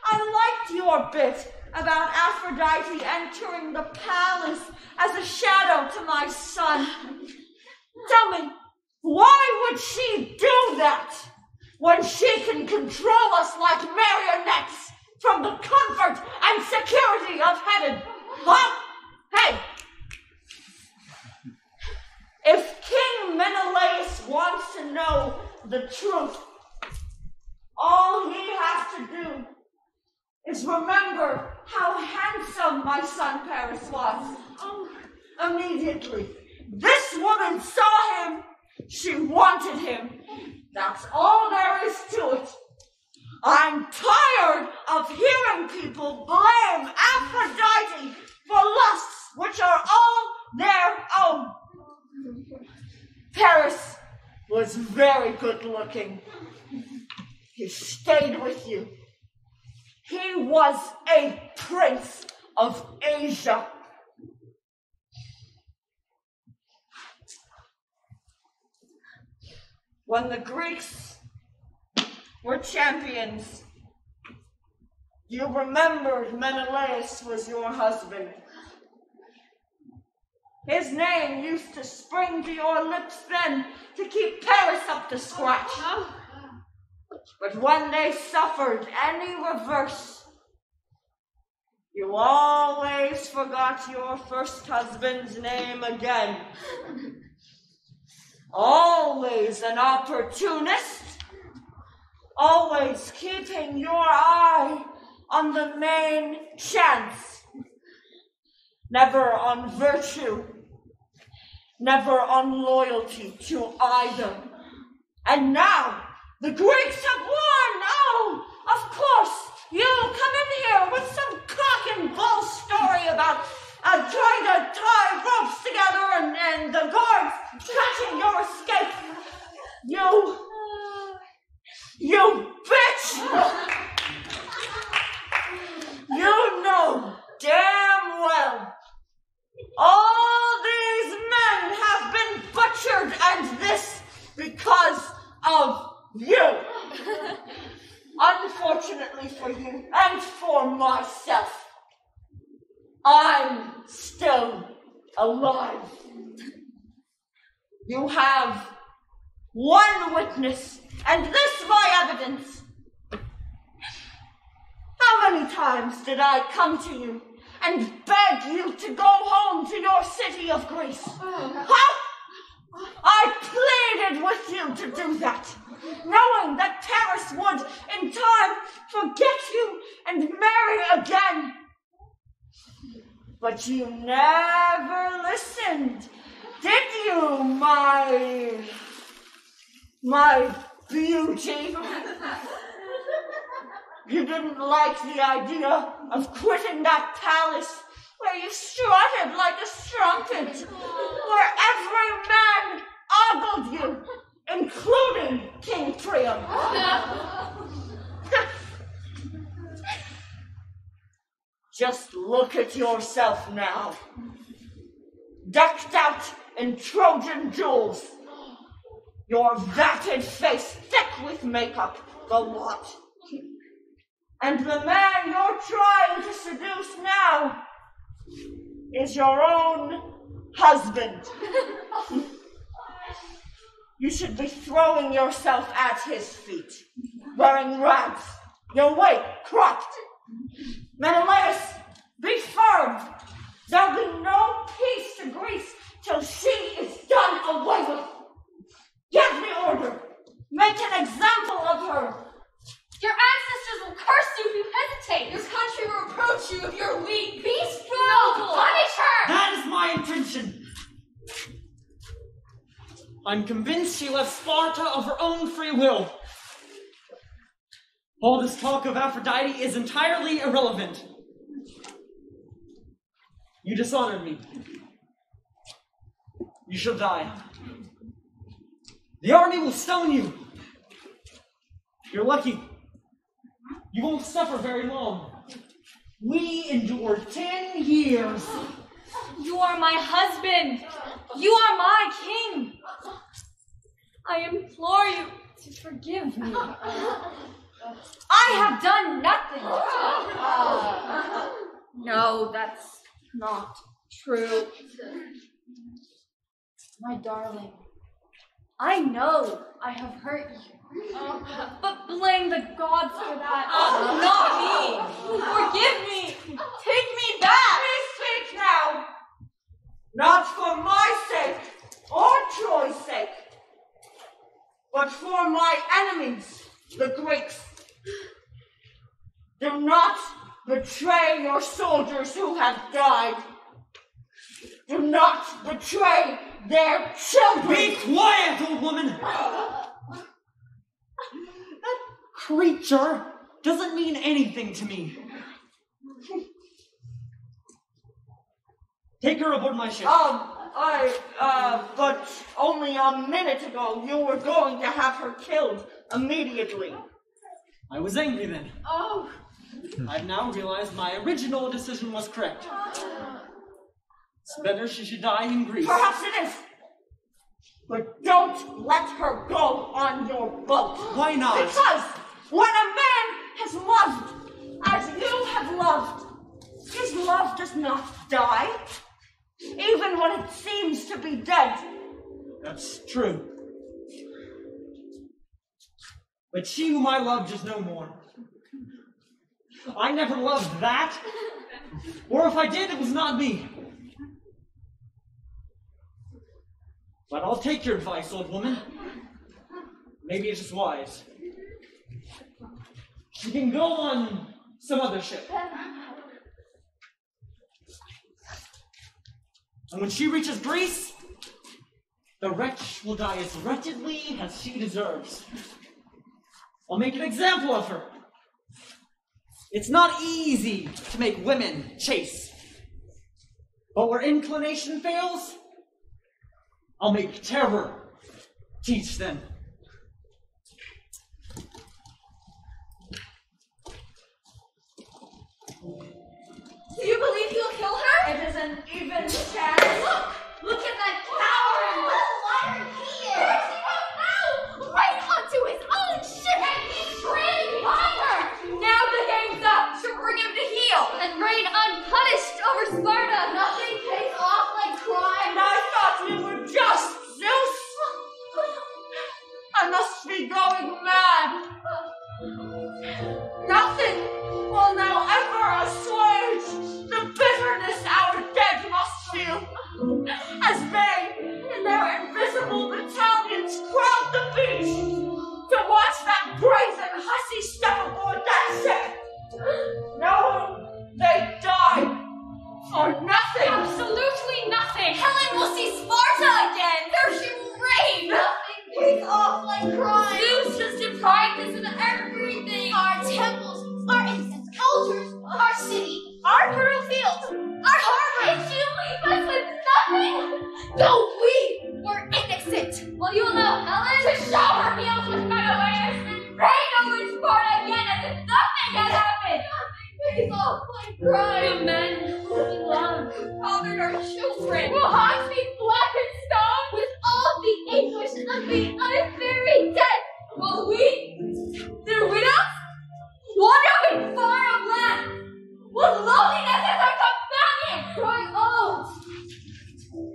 E: I liked your bit about Aphrodite entering the palace as a shadow to my son. Tell me, why would she do that when she can control us like marionettes from the comfort and security of heaven? Huh? Hey! If King Menelaus wants to know the truth, all he has to do is remember how handsome my son Paris was. Immediately, this woman saw him, she wanted him. That's all there is to it. I'm tired of hearing people blame Aphrodite for lusts which are all their own. Paris was very good looking. He stayed with you. He was a prince of Asia. When the Greeks were champions, you remembered Menelaus was your husband. His name used to spring to your lips then to keep Paris up to scratch. But when they suffered any reverse, You always forgot your first husband's name again. Always an opportunist. Always keeping your eye on the main chance. Never on virtue. Never on loyalty to either. And now, the Greeks have won! Oh, of course! You come in here with some cock and bull story about trying to tie ropes together and the guards catching your escape. You bitch! You know damn well all these men have been butchered, and this because of you. Unfortunately for you and for myself, I'm still alive. You have one witness, and this my evidence. How many times did I come to you and beg you to go home to your city of Greece? Huh? I pleaded with you to do that, knowing that Paris would, in time, forget you and marry again. But you never listened, did you, my beauty? You didn't like the idea of quitting that palace where you strutted like a strumpet, where every man ogled you, including King Priam. Just look at yourself now, decked out in Trojan jewels, your vatted face thick with makeup, the lot. And the man you're trying to seduce now is your own husband. You should be throwing yourself at his feet, wearing rags, your weight cropped. Menelaus, be firm. There'll be no peace to Greece till she is done away with. Give the order. Make an example of her.
F: Your ancestors will curse you if you hesitate. Your country will reproach you if you're weak. Be strong. No, punish her.
I: That is my intention. I'm convinced she left Sparta of her own free will. All this talk of Aphrodite is entirely irrelevant. You dishonored me. You shall die. The army will stone you. You're lucky. You won't suffer very long. We endured 10 years.
F: You are my husband. You are my king. I implore you to forgive me. I have done nothing. No, that's not true. My darling, I know I have hurt you. But blame the gods for that, not me. Forgive me. Take me back.
E: Please speak now. Not for my sake or Troy's sake, but for my enemies, the Greeks. Do not betray your soldiers who have died. Do not betray their children.
I: Be quiet, old woman. That creature doesn't mean anything to me. Take her aboard my ship.
E: But only a minute ago you were going to have her killed immediately.
I: I was angry then.
F: Oh.
I: I've now realized my original decision was correct. It's better she should die in Greece.
E: Perhaps it is. But don't let her go on your boat.
I: Why not?
E: Because when a man has loved as you have loved, his love does not die, even when it seems to be dead.
I: That's true. But she whom I loved is no more. I never loved that. Or if I did, it was not me. But I'll take your advice, old woman. Maybe it's just wise. You can go on some other ship. And when she reaches Greece, the wretch will die as wretchedly as she deserves. I'll make an example of her. It's not easy to make women chaste. But where inclination fails, I'll make terror teach them.
G: Do you believe you'll kill her?
E: It isn't even chance.
G: Look at that coward! What a liar he is! Where she goes now? Right onto his own ship, and he's trailing behind her! Now the game's up to bring him to heel and reign unpunished over Sparta! Nothing pays off like crime!
E: And I thought you were just Zeus! I must be going mad! Nothing will now ever assuage the bitterness our dead must feel, as they, in their invisible battalions, crowd the beach to watch that brazen hussy step aboard that ship, knowing they died for nothing.
G: Absolutely nothing! Helen will see Sparta again! There she will reign! Nothing pays off like crime! Zeus has deprived us of everything! Our temples, our incense altars, our city, our fertile fields, our harbor! And she'll leave us with nothing! Don't weep! We're innocent! Well, you will know Helen to show her heels with Menelaus and reign over Sparta again as if nothing had happened! Nothing pays off like crime! The men who we love fathered our children will haunt me black and stone with all the anguish of the unburied dead! While we, their widows, wander in far land with loneliness as our companion, growing old,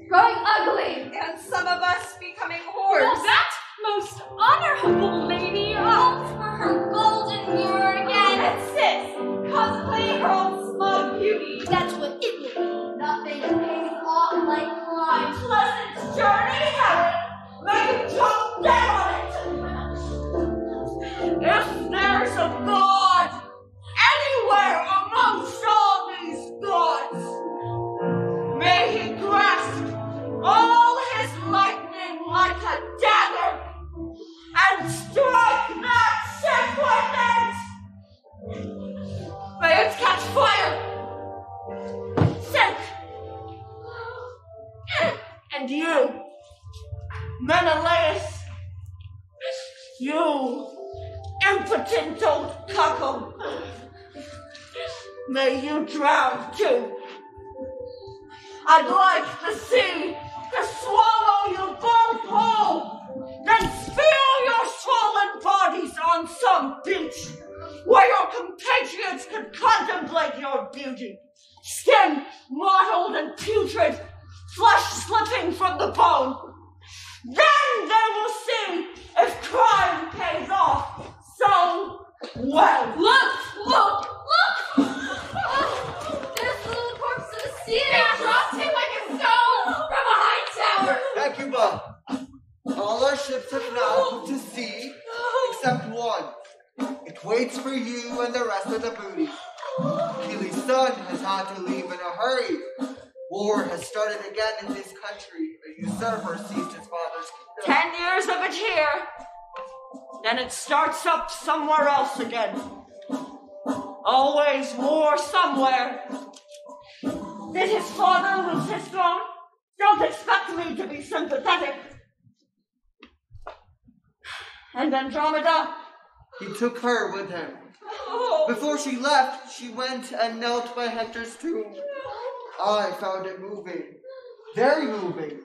G: growing ugly,
E: And some of us becoming whores.
G: will that most honorable lady longs for her golden mirror again and sits contemplating her own smug beauty. That's what it will be. Nothing pays off like crime.
E: Pleasant journey, Helen. May you drop dead on it. If there's a God anywhere amongst all these gods, may he grasp all his lightning like a dagger and strike that ship with it. May it catch fire. Sink. And you, Menelaus, you impotent old cuckold, may you drown too. I'd like the sea to swallow you both whole, then spill your swollen bodies on some beach where your compatriots could contemplate your beauty, skin mottled and putrid, flesh slipping from the bone. Then they will see if crime pays off so well.
G: Look! There's the little corpse of the sea that dropped him like a stone from a high tower.
H: Hecuba, all our ships have now put to sea except one. It waits for you and the rest of the booty. Achilles' son has had to leave in a hurry. War has started again in this country. A usurper seized his father's kingdom.
E: 10 years of it here, then it starts up somewhere else again. Always war somewhere. Did his father lose his throne? Don't expect me to be sympathetic. And Andromeda?
H: He took her with him. Before she left, she went and knelt by Hector's tomb. I found it moving. Very moving.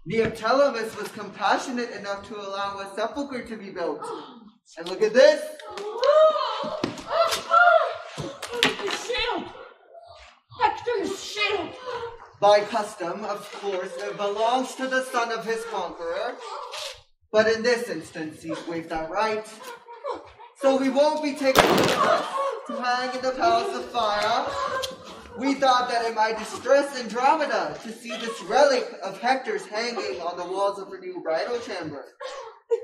H: Neoptolemus was compassionate enough to allow a sepulchre to be built. And look at this.
E: His shield. Hector's shield.
H: By custom, of course, it belongs to the son of his conqueror. But in this instance, he's waived that right. So we won't be taking the to hang in the palace of fire. We thought that it might distress Andromeda to see this relic of Hector's hanging on the walls of her new bridal chamber.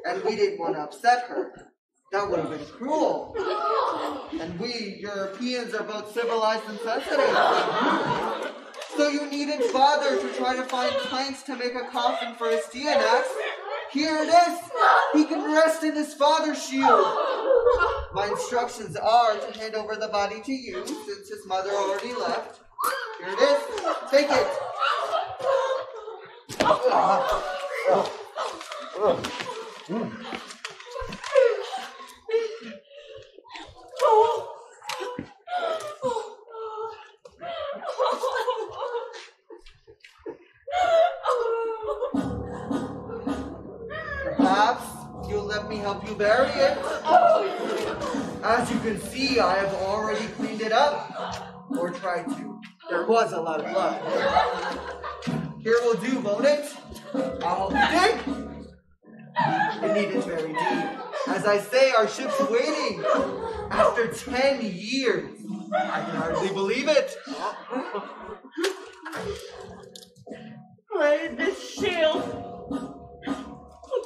H: And we didn't want to upset her. That would have been cruel. And we, Europeans, are both civilized and sensitive. So you needed father to try to find planks to make a coffin for his Tianax. Here it is. He can rest in his father's shield. My instructions are to hand over the body to you, since his mother already left. Here it is. Take it. Perhaps you'll let me help you bury it. As you can see, I have already cleaned it up. Or tried to. There was a lot of blood. Here will do, won't it? I'll help you dig. It needed very deep. As I say, our ship's waiting. After 10 years. I can hardly believe it.
E: Lay this shield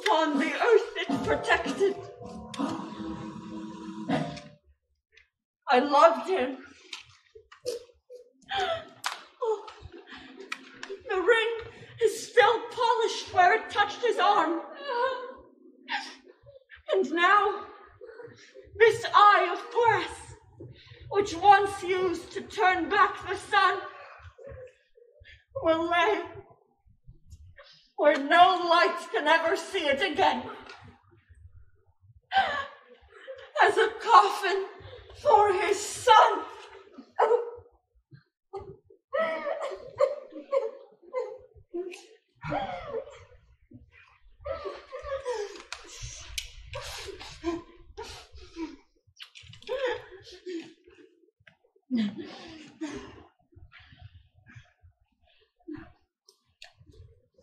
E: upon the earth it protected. I loved him. Oh, the ring is still polished where it touched his arm. And now, this eye of brass, which once used to turn back the sun, will lay where no light can ever see it again. As a coffin for his son.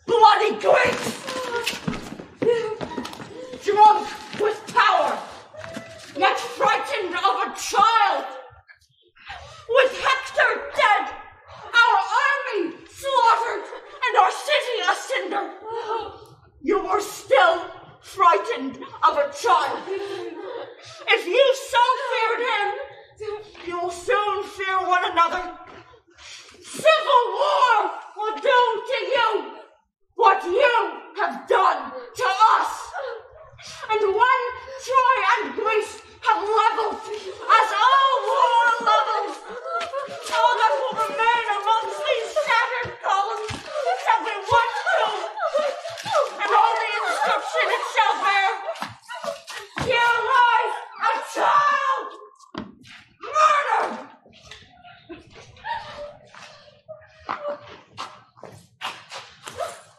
E: Bloody grace! Drunk with power, yet frightened of a child. With Hector dead, our army slaughtered, and our city a cinder. You were still frightened of a child. If you so feared him, you will soon fear one another. Civil war will do to you what you have done to us. And when Troy and Greece have leveled, as all war levels, all that will remain amongst these shattered columns shall be wiped too, and all the inscription it shall bear, here lies a child murdered.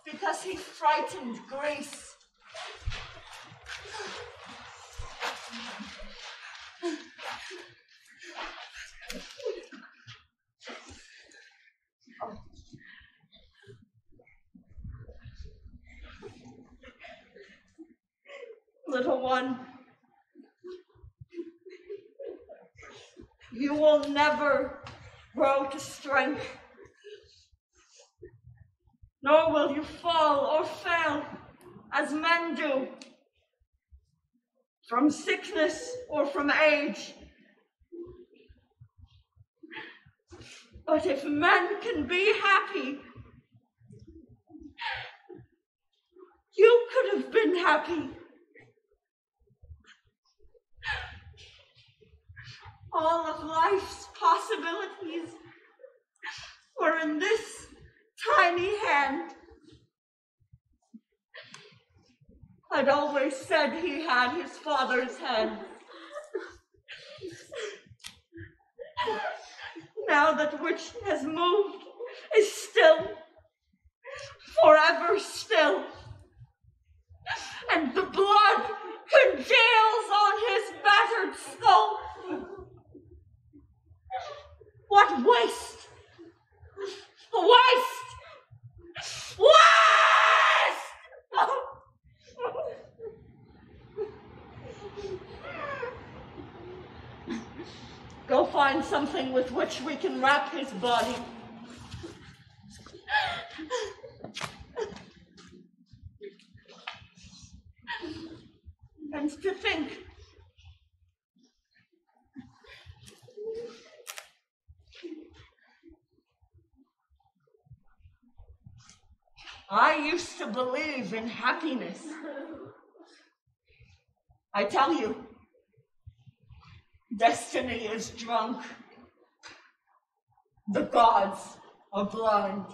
E: Because he frightened Greece. Little one, you will never grow to strength, nor will you fall or fail as men do, from sickness or from age. But if men can be happy, you could have been happy. All of life's possibilities were in this tiny hand. I'd always said he had his father's hand. Now that which has moved is still, forever still, and the blood congeals on his battered skull. What waste! Waste! Waste! Go find something with which we can wrap his body. And to think, I used to believe in happiness. I tell you, destiny is drunk. The gods are blind,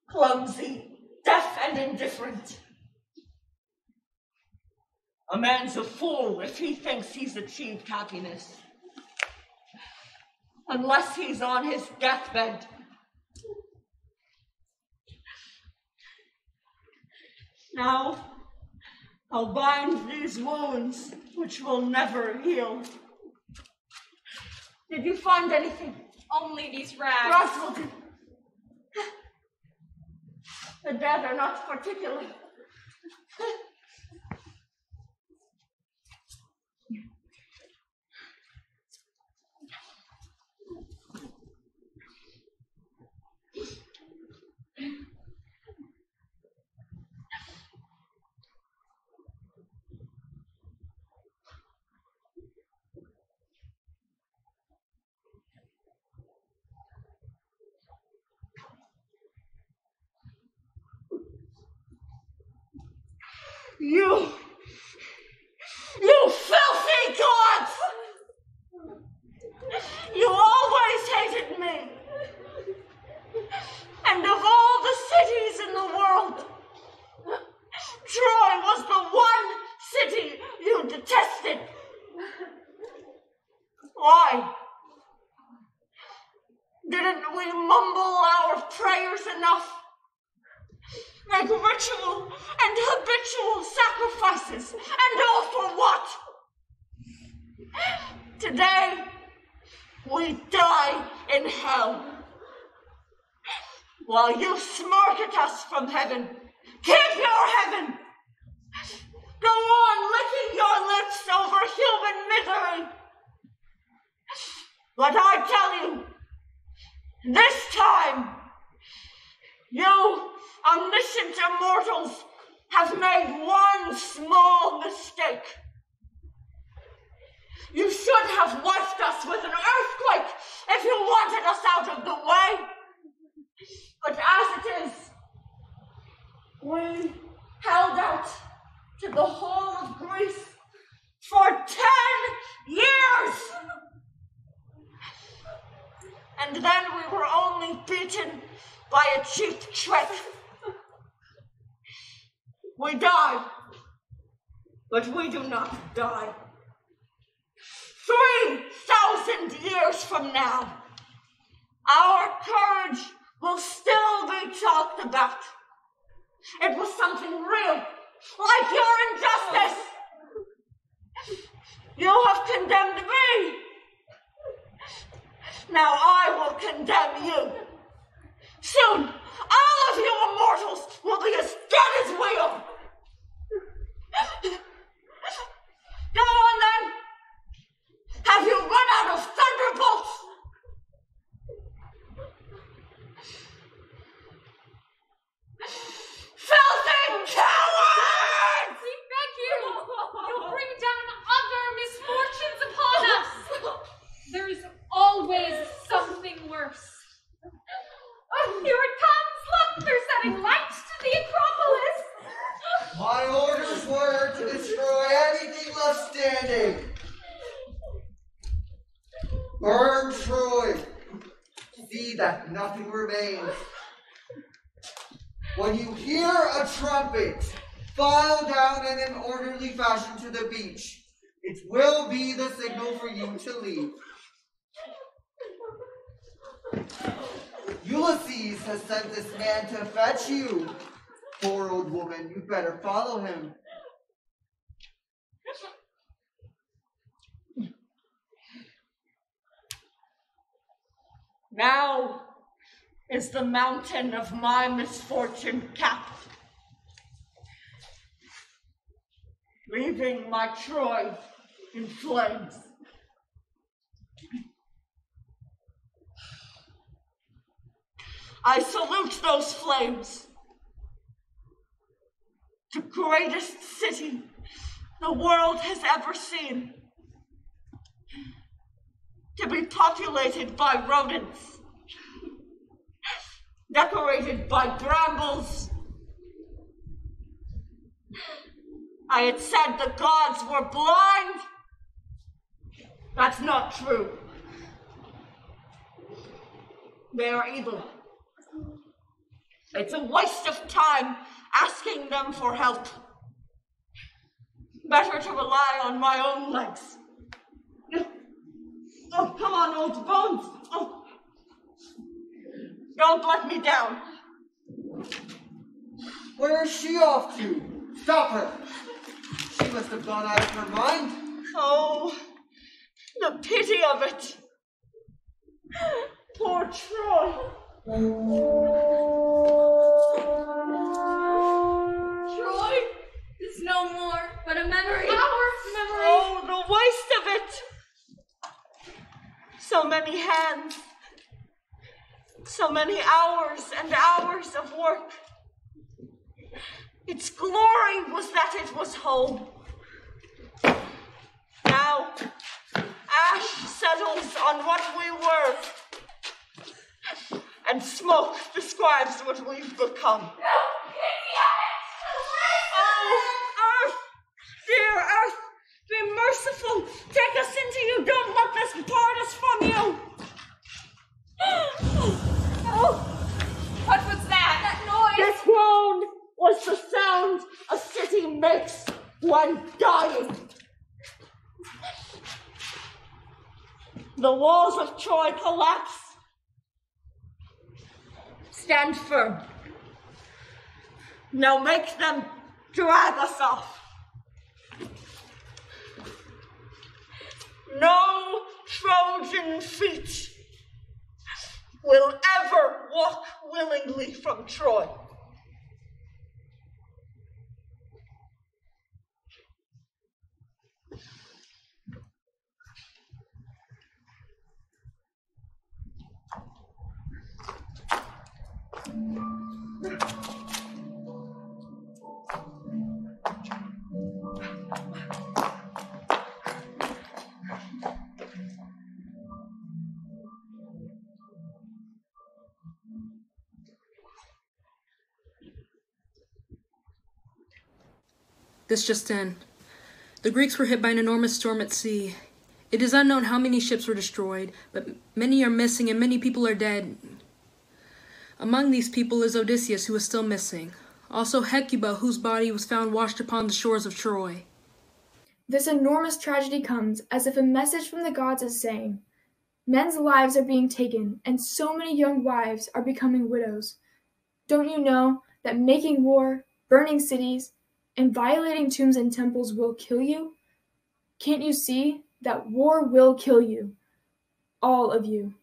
E: clumsy, deaf, and indifferent. A man's a fool if he thinks he's achieved happiness. Unless he's on his deathbed. Now, I'll bind these wounds, which will never heal. Did you find anything?
G: Only these rags.
E: Rags will do. The dead are not particular. You filthy gods! You always hated me. And of all the cities in the world, Troy was the one city you detested. Why? Didn't we mumble our prayers enough? Make ritual and habitual sacrifices, and all for what? Today, we die in hell. While you smirk at us from heaven, keep your heaven! Go on licking your lips over human misery! But I tell you, this time, you omniscient immortals have made one small mistake. You should have wiped us with an earthquake if you wanted us out of the way. But as it is, we held out to the whole of Greece for 10 years. And then we were only beaten by a cheap trick. We die, but we do not die. 3,000 years from now, our courage will still be talked about. It was something real, like your injustice. You have condemned me. Now I will condemn you. Soon, all of you immortals will be as dead as we are. Go on then. Have you run out of thunderbolts? Filthy cowards!
F: We beg you! You'll bring down other misfortunes upon us! There is always something worse. Oh, here it comes! Look, they're setting light to the Acropolis!
H: My orders were to destroy anything left standing. Burn Troy. See that nothing remains. When you hear a trumpet, file down in an orderly fashion to the beach. It will be the signal for you to leave. Ulysses has sent this man to fetch you. Poor old woman, you better follow him.
E: Now is the mountain of my misfortune capped, leaving my Troy in flames. I salute those flames. The greatest city the world has ever seen. To be populated by rodents, decorated by brambles. I had said the gods were blind. That's not true. They are evil. It's a waste of time asking them for help. Better to rely on my own legs. Oh, come on, old bones. Oh. Don't let me down.
H: Where is she off to? Stop her. She must have gone out of her mind.
E: Oh, the pity of it. Poor Troy.
C: Troy is no more but a memory.
F: Our memory.
E: Oh, the waste of it. So many hands. So many hours and hours of work. Its glory was that it was home. Now, ash settles on what we were, and smoke describes what we've become. Oh, Earth! Dear Earth, be merciful. Take us into you. Don't let this part us from you.
G: Oh, what was that? That noise?
E: This groan was the sound a city makes when dying. The walls of Troy collapse. Stand firm. Now make them drag us off. No Trojan feet will ever walk willingly from Troy.
B: This just in. The Greeks were hit by an enormous storm at sea. It is unknown how many ships were destroyed, but many are missing and many people are dead. Among these people is Odysseus, who is still missing. Also Hecuba, whose body was found washed upon the shores of Troy.
A: This enormous tragedy comes as if a message from the gods is saying, men's lives are being taken, and so many young wives are becoming widows. Don't you know that making war, burning cities, and violating tombs and temples will kill you? Can't you see that war will kill you? All of you.